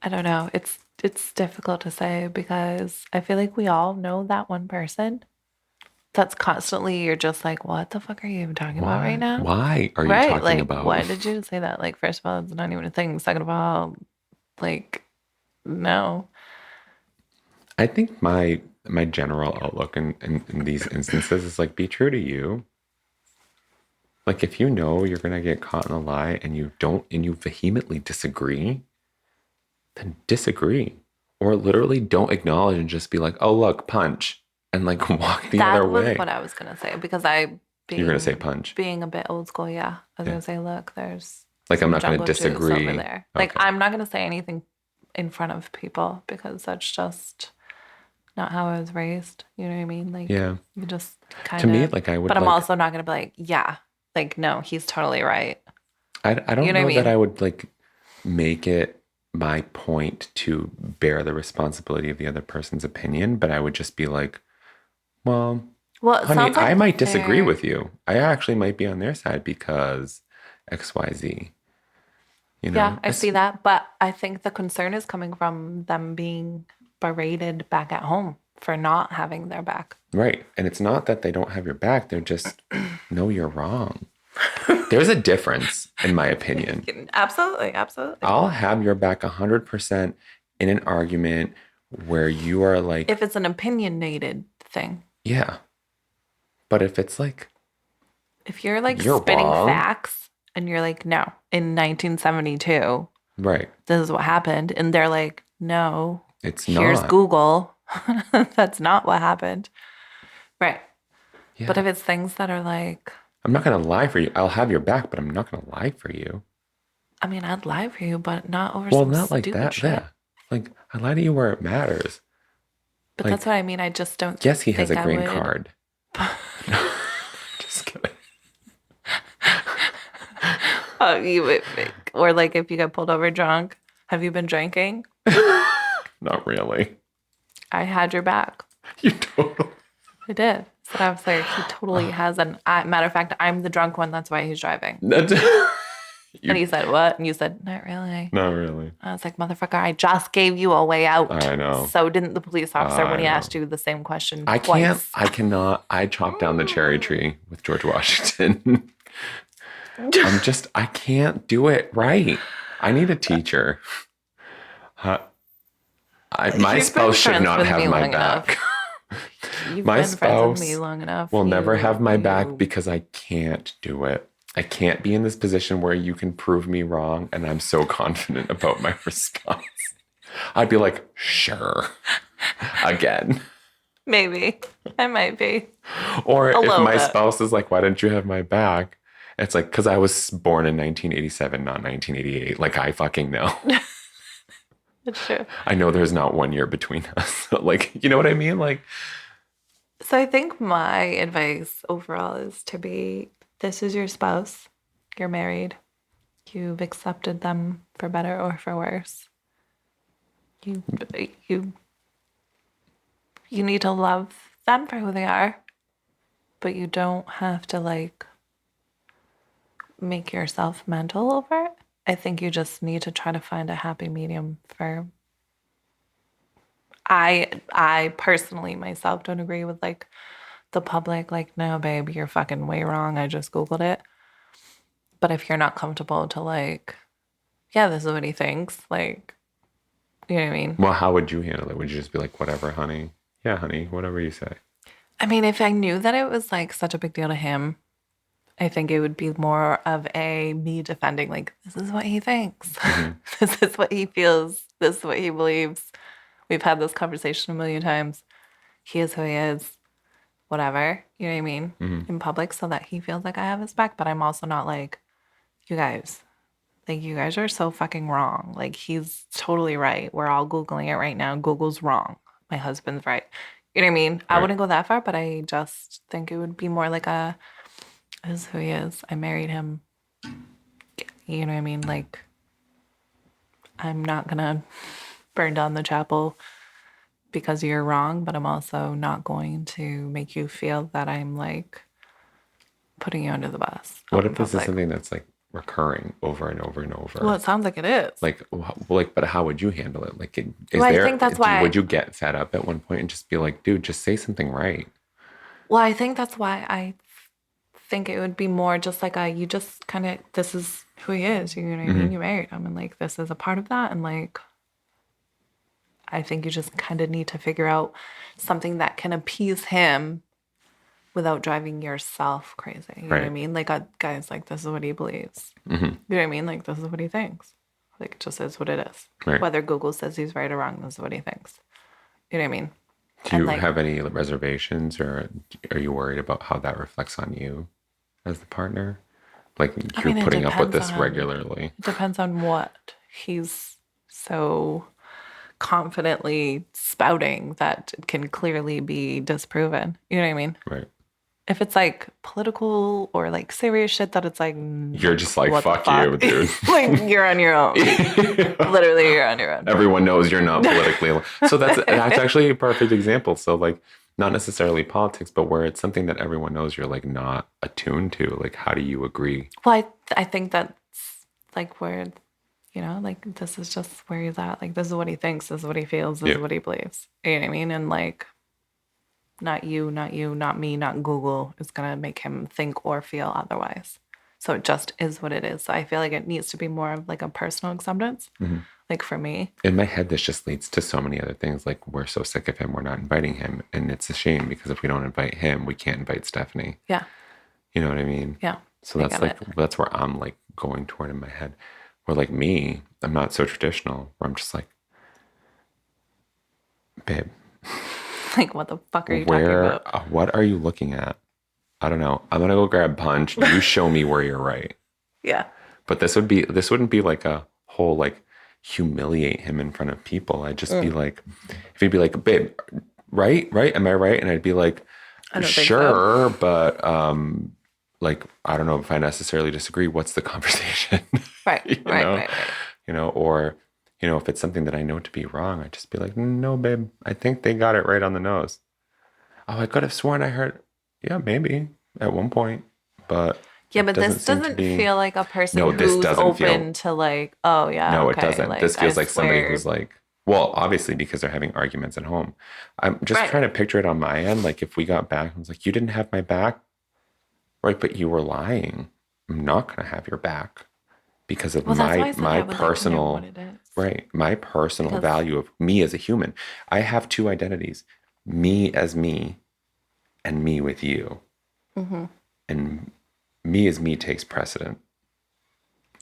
I don't know. It's difficult to say because I feel like we all know that one person that's constantly you're just like, what the fuck are you even talking about right now? Why are you Right? talking Like, about? why did you say that? Like, first of all, it's not even a thing. Second of all, like, no. I think my general outlook in these instances is like, be true to you. Like, if you know you're gonna get caught in a lie and you vehemently disagree, then disagree. Or literally don't acknowledge and just be like, oh look, punch, and like walk the other way. That was what I was gonna say because You're gonna say punch. Being a bit old school, yeah. I was Yeah. gonna say, look, there's Like, I'm some not gonna jungle juice disagree. over there. Like, Okay. I'm not gonna say anything in front of people because that's just not how I was raised. You know what I mean? Like, Yeah. you just kind To of. me, like, I would. But I'm like, also not gonna be like, yeah, like, no, he's totally right. I don't You know know what I that mean? I would like make it my point to bear the responsibility of the other person's opinion, but I would just be like, well, Well, it honey, sounds like I might disagree they're- with you. I actually might be on their side because XYZ. You know? Yeah, I see that. But I think the concern is coming from them being berated back at home for not having their back. Right. And it's not that they don't have your back, they're just, no, you're wrong. There's a difference, in my opinion. Absolutely, absolutely. I'll have your back 100% in an argument where you are like, If it's an opinionated thing. yeah. But if it's like, If you're like You're spitting wrong. facts and you're like, no, in 1972, right, this is what happened. And they're like, no, it's here's not. Google. That's not what happened. Right. Yeah. But if it's things that are like, I'm not going to lie for you. I'll have your back, but I'm not going to lie for you. I mean, I'd lie for you, but not over Well, some not like stupid that. shit. Yeah. Like, I lie to you where it matters. But like, that's what I mean. I just don't Yes, he has a think I green would- card. Just kidding. Oh, or like if you get pulled over drunk, have you been drinking? Not really. I had your back. You totally. I did. So I was like, he totally has an. Matter of fact, I'm the drunk one. That's why he's driving. And he said, what? And you said, not really. Not really. I was like, motherfucker, I just gave you a way out. I know. So didn't the police officer when he I know. asked you the same question I twice. cannot. I chopped down the cherry tree with George Washington. I can't do it right. I need a teacher. My You've been spouse should friends not with have me my long back. You've My been friends with me spouse long enough. will never have my back you- because I can't do it. I can't be in this position where you can prove me wrong and I'm so confident about my response. I'd be like, sure. Again. Maybe. I might be. Or if little my bit. spouse is like, why didn't you have my back? It's like, because I was born in 1987, not 1988. Like, I fucking know. It's true. I know there's not 1 year between us. Like, you know what I mean? Like, So I think my advice overall is to be, this is your spouse. You're married. You've accepted them for better or for worse. You need to love them for who they are, but you don't have to like make yourself mental over it. I think you just need to try to find a happy medium for. I personally myself don't agree with like the public, like, no, babe, you're fucking way wrong. I just Googled it. But if you're not comfortable to like, yeah, this is what he thinks, like, you know what I mean? Well, how would you handle it? Would you just be like, whatever, honey? Yeah, honey, whatever you say. I mean, if I knew that it was like such a big deal to him, I think it would be more of a me defending, like, this is what he thinks. This is what he feels. This is what he believes. We've had this conversation a million times. He is who he is, whatever, you know what I mean, in public so that he feels like I have his back. But I'm also not like, you guys, like, you guys are so fucking wrong. Like, he's totally right. We're all Googling it right now. Google's wrong. My husband's right. You know what I mean? I Right. wouldn't go that far, but I just think it would be more like a, this is who he is. I married him. You know what I mean? Like, I'm not gonna burn down the chapel because you're wrong, but I'm also not going to make you feel that I'm like putting you under the bus. What out in if this is public. something that's like recurring over and over and over? Well, it sounds like it is. Like, but how would you handle it? Like, is Well, I there? think that's why- Would you get fed up at one point and just be like, dude, just say something right? Well, I think that's why I think it would be more just like a, you just kind of, this is who he is. You know what I mean? You married him, and like, this is a part of that. And like, I think you just kind of need to figure out something that can appease him without driving yourself crazy. You know what I Right. mean? Like, a guy's like, this is what he believes. You know what I mean? Like, this is what he thinks. Like, it just is what it is. Right. Whether Google says he's right or wrong, this is what he thinks. You know what I mean? Do you And, like- have any reservations, or are you worried about how that reflects on you as the partner? Like, you're mean, it putting up with depends this on- regularly. It depends on what he's so confidently spouting that it can clearly be disproven. You know what I mean? Right. If it's like political or like serious shit that it's like, You're just like, what the fuck you, dude. like, you're on your own. Literally, you're on your own. Everyone knows you're not politically. So that's actually a perfect example. So like, not necessarily politics, but where it's something that everyone knows you're like not attuned to. Like, how do you agree? Well, I think that's like where, you know, like, this is just where he's at. Like, this is what he thinks. This is what he feels. This is what he believes. You know what I mean? And like, not you, not me, not Google is going to make him think or feel otherwise. So it just is what it is. So I feel like it needs to be more of like a personal acceptance. Like, for me. In my head, this just leads to so many other things. Like, we're so sick of him, we're not inviting him. And it's a shame because if we don't invite him, we can't invite Stephanie. Yeah. You know what I mean? Yeah. So I that's get like, that's where I'm like going toward in my head. Where like me, I'm not so traditional, where I'm just like, babe, Like, what the fuck are you talking about? What are you looking at? I don't know. I'm gonna go grab punch. You show me where you're right. Yeah. But this wouldn't be like a whole like humiliate him in front of people. I'd just be like, if he'd be like, babe, right? Am I right? And I'd be like, I don't think so. sure, but like, I don't know if I necessarily disagree. What's the conversation? Right. You know? Right. You know, or, you know, if it's something that I know to be wrong, I'd just be like, no, babe, I think they got it right on the nose. Oh, I could have sworn I heard, yeah, maybe at one point, but Yeah, it but this seem to doesn't be- feel like a person No, this who's doesn't feel- open to like, oh yeah. No, okay, it doesn't. Like, This feels I like somebody swear. who's like, well, obviously because they're having arguments at home. I'm just Right. trying to picture it on my end. Like, if we got back, I was like, you didn't have my back, right? But you were lying. I'm not going to have your back because of Well, that's why I said my I would like to know personal, what it is. right? My personal Because- value of me as a human. I have two identities: me as me, and me with you. Mm-hmm. And me as me takes precedent.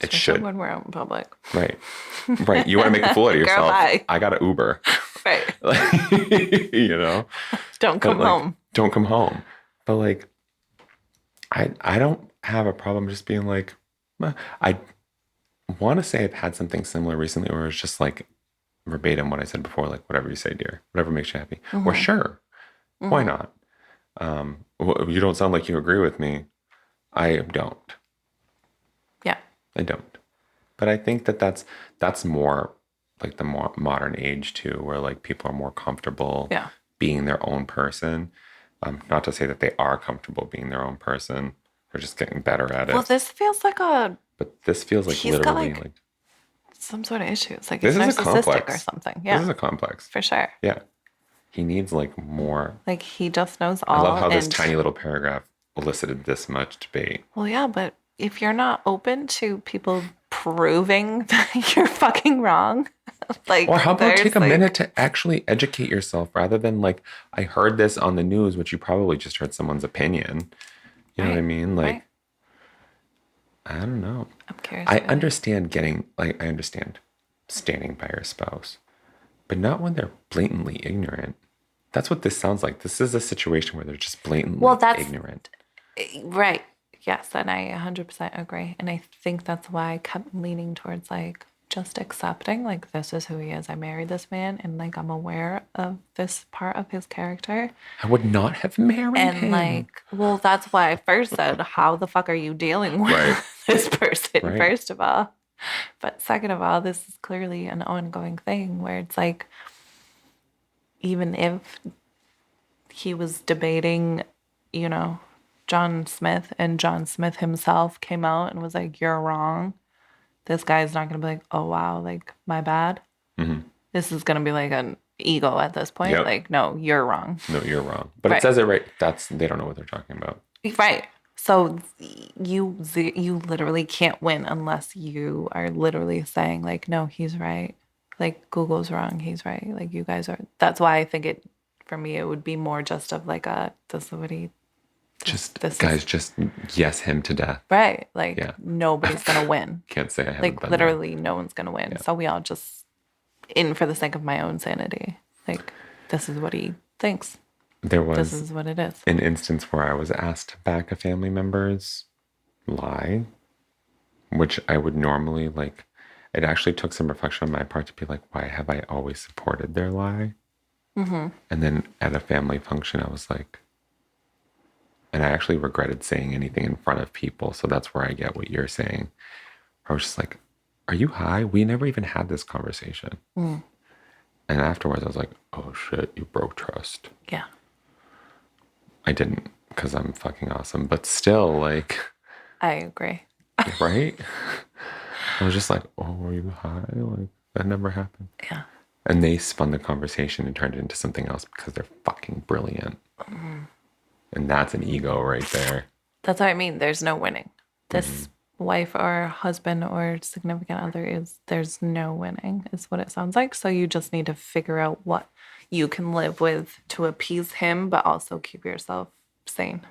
It Especially should. when we're out in public. Right. Right. You want to make a fool out of Girl, yourself. bye. I got an Uber. Right. You know? Don't come But, like, home. Don't come home. But like, I don't have a problem just being like, "Meh." I want to say I've had something similar recently where it's just like verbatim what I said before, like, whatever you say, dear, whatever makes you happy. Or sure. Why not? You don't sound like you agree with me. I don't. Yeah. I don't. But I think that that's more like the more modern age too, where like people are more comfortable Yeah. being their own person. Not to say that they are comfortable being their own person. They're just getting better at it. Well, this feels like a But this feels like He's got literally like some sort of issues. Like this he's is a narcissistic or complex. something. This Yeah, is a complex. for sure. Yeah. He needs like more. Like he just knows I all. love how this and tiny little paragraph elicited this much debate. Well, yeah, but if you're not open to people proving that you're fucking wrong, like Or how about take a like, minute to actually educate yourself rather than like, I heard this on the news, which you probably just heard someone's opinion. You know what I Right, mean? Like, right. I don't know. I'm curious. I what you- understand I understand standing by your spouse, but not when they're blatantly ignorant. That's what this sounds like. This is a situation where they're just blatantly Well, that's ignorant. right. Yes, and I 100% agree. And I think that's why I kept leaning towards like just accepting like this is who he is. I married this man and like I'm aware of this part of his character. I would not have married And him. like, well, that's why I first said, how the fuck are you dealing with Right. this person, Right. first of all? But second of all, this is clearly an ongoing thing where it's like, even if he was debating, you know, John Smith and John Smith himself came out and was like, you're wrong, this guy's not going to be like, oh, wow, like, my bad. Mm-hmm. This is going to be like an ego at this point. Yep. Like, no, you're wrong. No, you're wrong. But Right. it says it right. They don't know what they're talking about. Right. So you literally can't win unless you are literally saying like, no, he's right. Like Google's wrong, he's right. Like you guys are. That's why I think it, for me, it would be more just of like a, this is what he, Just this guys, is, just yes him to death. right. Like Yeah. nobody's gonna win. Can't say I haven't Like been literally no one's gonna win. Yeah. So we all just in for the sake of my own sanity. Like this is what he thinks. there. There This was is what it is. an instance where I was asked to back a family member's lie, which I would normally like. It actually took some reflection on my part to be like, why have I always supported their lie? Mm-hmm. And then at a family function, I was like, and I actually regretted saying anything in front of people. So that's where I get what you're saying. I was just like, are you high? We never even had this conversation. Mm. And afterwards, I was like, oh shit, you broke trust. Yeah. I didn't, because I'm fucking awesome. But still, like, I agree. right? I was just like, oh, were you high? Like, that never happened. Yeah. And they spun the conversation and turned it into something else because they're fucking brilliant. Mm. And that's an ego right there. That's what I mean. There's no winning. This wife or husband or significant other there's no winning, is what it sounds like. So you just need to figure out what you can live with to appease him, but also keep yourself sane.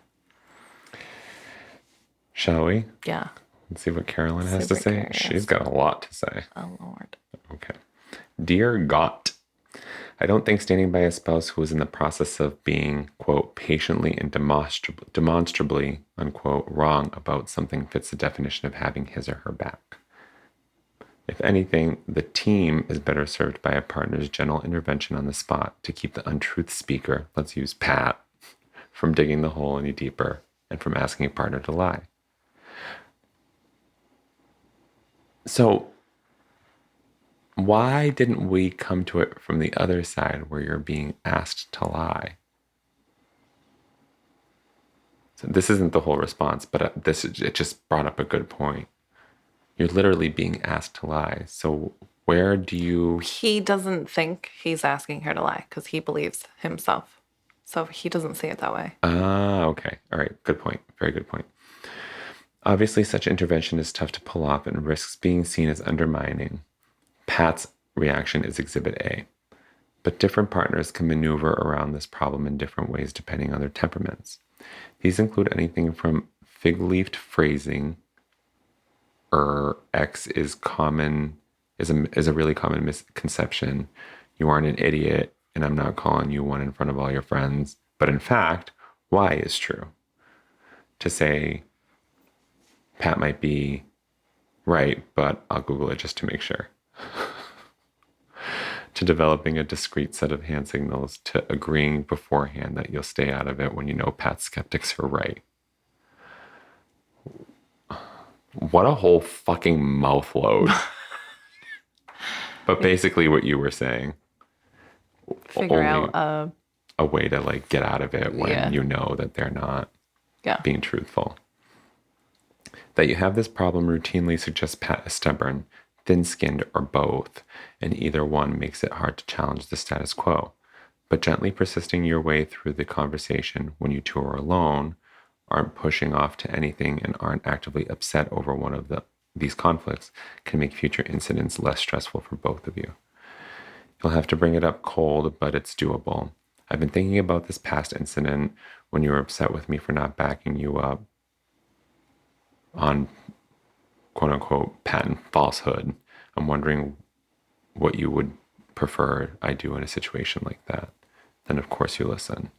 Shall we? Yeah. Let's see what Carolyn has to Super say. curious. She's got a lot to say. Oh, Lord. Okay. Dear Gott, I don't think standing by a spouse who is in the process of being, quote, patiently and demonstrably, unquote, wrong about something fits the definition of having his or her back. If anything, the team is better served by a partner's gentle intervention on the spot to keep the untruth speaker, let's use Pat, from digging the hole any deeper and from asking a partner to lie. So, why didn't we come to it from the other side where you're being asked to lie? So this isn't the whole response, but it just brought up a good point. You're literally being asked to lie. So where do you... He doesn't think he's asking her to lie because he believes himself. So he doesn't see it that way. Ah, okay. All right. Good point. Very good point. Obviously, such intervention is tough to pull off and risks being seen as undermining. Pat's reaction is Exhibit A. But different partners can maneuver around this problem in different ways depending on their temperaments. These include anything from fig-leafed phrasing, X is a really common misconception. You aren't an idiot, and I'm not calling you one in front of all your friends. But in fact, Y is true. To say, Pat might be right, but I'll Google it just to make sure. To developing a discrete set of hand signals, to agreeing beforehand that you'll stay out of it when you know Pat's skeptics are right. What a whole fucking mouth load. But basically what you were saying. Figure out a way to like get out of it when you know that they're not being truthful. That you have this problem routinely suggests Pat is stubborn, thin-skinned, or both, and either one makes it hard to challenge the status quo. But gently persisting your way through the conversation when you two are alone, aren't pushing off to anything, and aren't actively upset over one of these conflicts can make future incidents less stressful for both of you. You'll have to bring it up cold, but it's doable. I've been thinking about this past incident when you were upset with me for not backing you up on quote unquote patent falsehood. I'm wondering what you would prefer I do in a situation like that. Then, of course, you listen.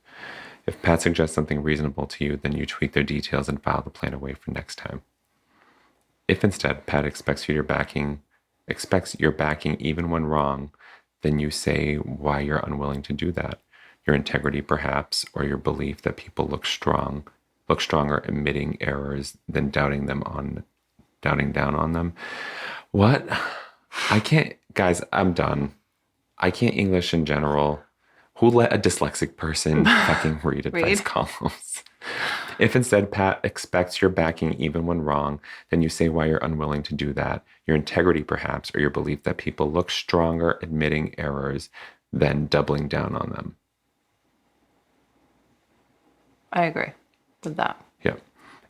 If Pat suggests something reasonable to you, then you tweak their details and file the plan away for next time. If instead Pat expects your backing even when wrong, then you say why you're unwilling to do that. Your integrity, perhaps, or your belief that people look stronger admitting errors than doubting down on them. What? I can't, guys, I'm done. I can't English in general. Who let a dyslexic person fucking read advice columns? If instead Pat expects your backing even when wrong, then you say why you're unwilling to do that. Your integrity, perhaps, or your belief that people look stronger admitting errors than doubling down on them. I agree with that. Yeah.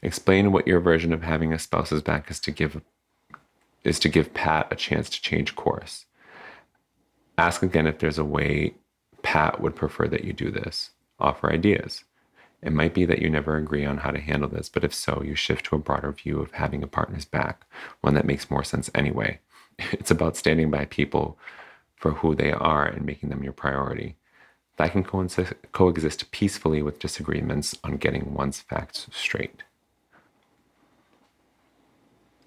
Explain what your version of having a spouse's back is to give Pat a chance to change course. Ask again if there's a way Pat would prefer that you do this. Offer ideas. It might be that you never agree on how to handle this, but if so, you shift to a broader view of having a partner's back, one that makes more sense anyway. It's about standing by people for who they are and making them your priority. That can coexist peacefully with disagreements on getting one's facts straight.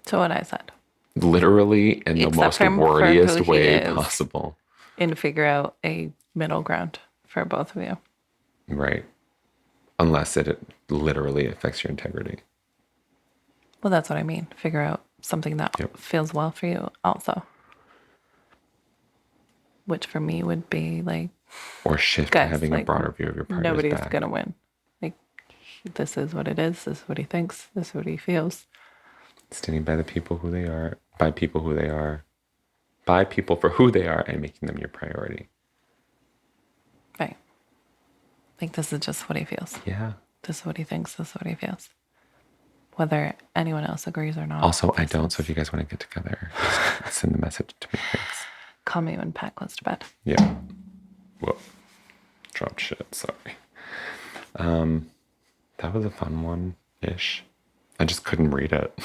So what I said. Literally in the most wordiest way possible. And figure out a middle ground for both of you. Right. Unless it literally affects your integrity. Well, that's what I mean. Figure out something that feels well for you also. Which for me would be like... Or shift to having a broader view of your partner's nobody's back. going to win. Like, this is what it is. This is what he thinks. This is what he feels. Standing by the people who they are. By people who they are. By people for who they are and making them your priority. Right. Like, this is just what he feels. Yeah. This is what he thinks. This is what he feels. Whether anyone else agrees or not. Also, I don't. So if you guys want to get together, just send the message to me. Thanks. Call me when Pat goes to bed. Yeah. Whoa. Dropped shit. Sorry. That was a fun one-ish. I just couldn't read it.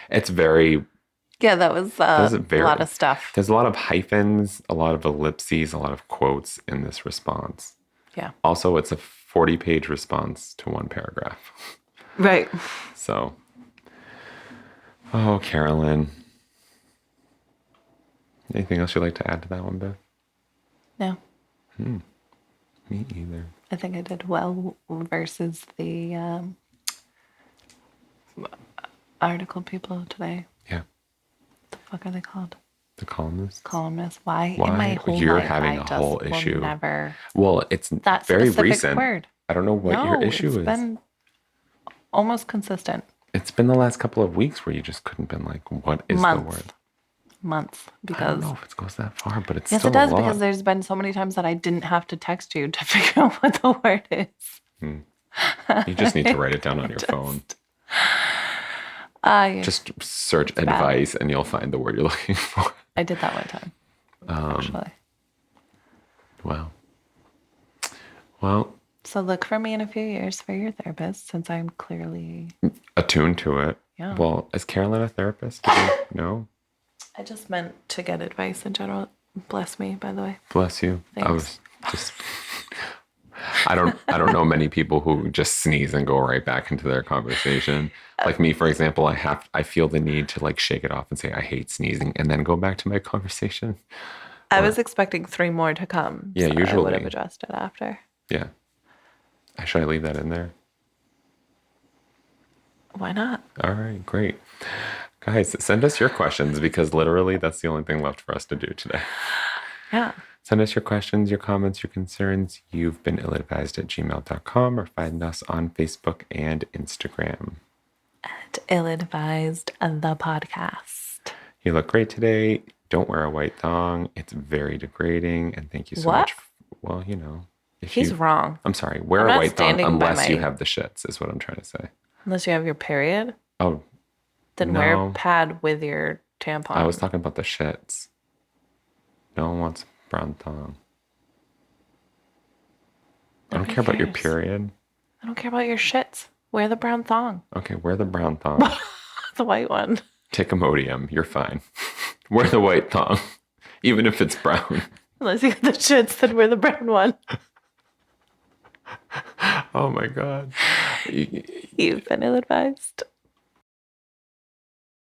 It's very... Yeah, that was a lot of stuff. There's a lot of hyphens, a lot of ellipses, a lot of quotes in this response. Yeah. Also, it's a 40-page response to one paragraph. Right. So, oh, Carolyn. Anything else you'd like to add to that one, Beth? No. Me either. I think I did well versus the article people today. Yeah. What the fuck are they called? The columnist? Columnist. Why? In Why? my whole You're life, having I a whole just will issue. Never. Well, it's That very specific recent. word. I don't know what your issue is. It's been almost consistent. It's been the last couple of weeks where you just couldn't been like, what is the word? Months. Because I don't know if it goes that far, but it's yes, still it does a lot. because there's been so many times that I didn't have to text you to figure out what the word is. You just need to write it down on your phone. Just search advice and you'll find the word you're looking for. I did that one time, actually. Wow. Well. So look for me in a few years for your therapist, since I'm clearly attuned to it. Yeah. Well, is Carolyn a therapist? No. I just meant to get advice in general. Bless me, by the way. Bless you. Thanks. I was just... I don't know many people who just sneeze and go right back into their conversation. Like me, for example, I feel the need to like shake it off and say I hate sneezing and then go back to my conversation. I was expecting 3 more to come. Yeah, so usually. I would have addressed it after. Yeah. Should I leave that in there? Why not? All right, great. Guys, send us your questions because literally that's the only thing left for us to do today. Yeah. Send us your questions, your comments, your concerns. You've been illadvised@gmail.com or find us on Facebook and Instagram. At Ill-Advised the podcast. You look great today. Don't wear a white thong. It's very degrading. And thank you so What? much. Well, you know, if He's you, wrong. I'm sorry, wear I'm a not white thong standing by unless you my- have the shits, is what I'm trying to say. Unless you have your period, Oh, then wear no. a pad with your tampon. I was talking about the shits. No one wants brown thong. I don't Nobody care about your cares. period. I don't care about your shits. Wear the brown thong. Okay, wear the brown thong. The white one. Take Imodium. You're fine. Wear the white thong, even if it's brown. Unless you got the shits, then wear the brown one. Oh my God. You've been ill-advised.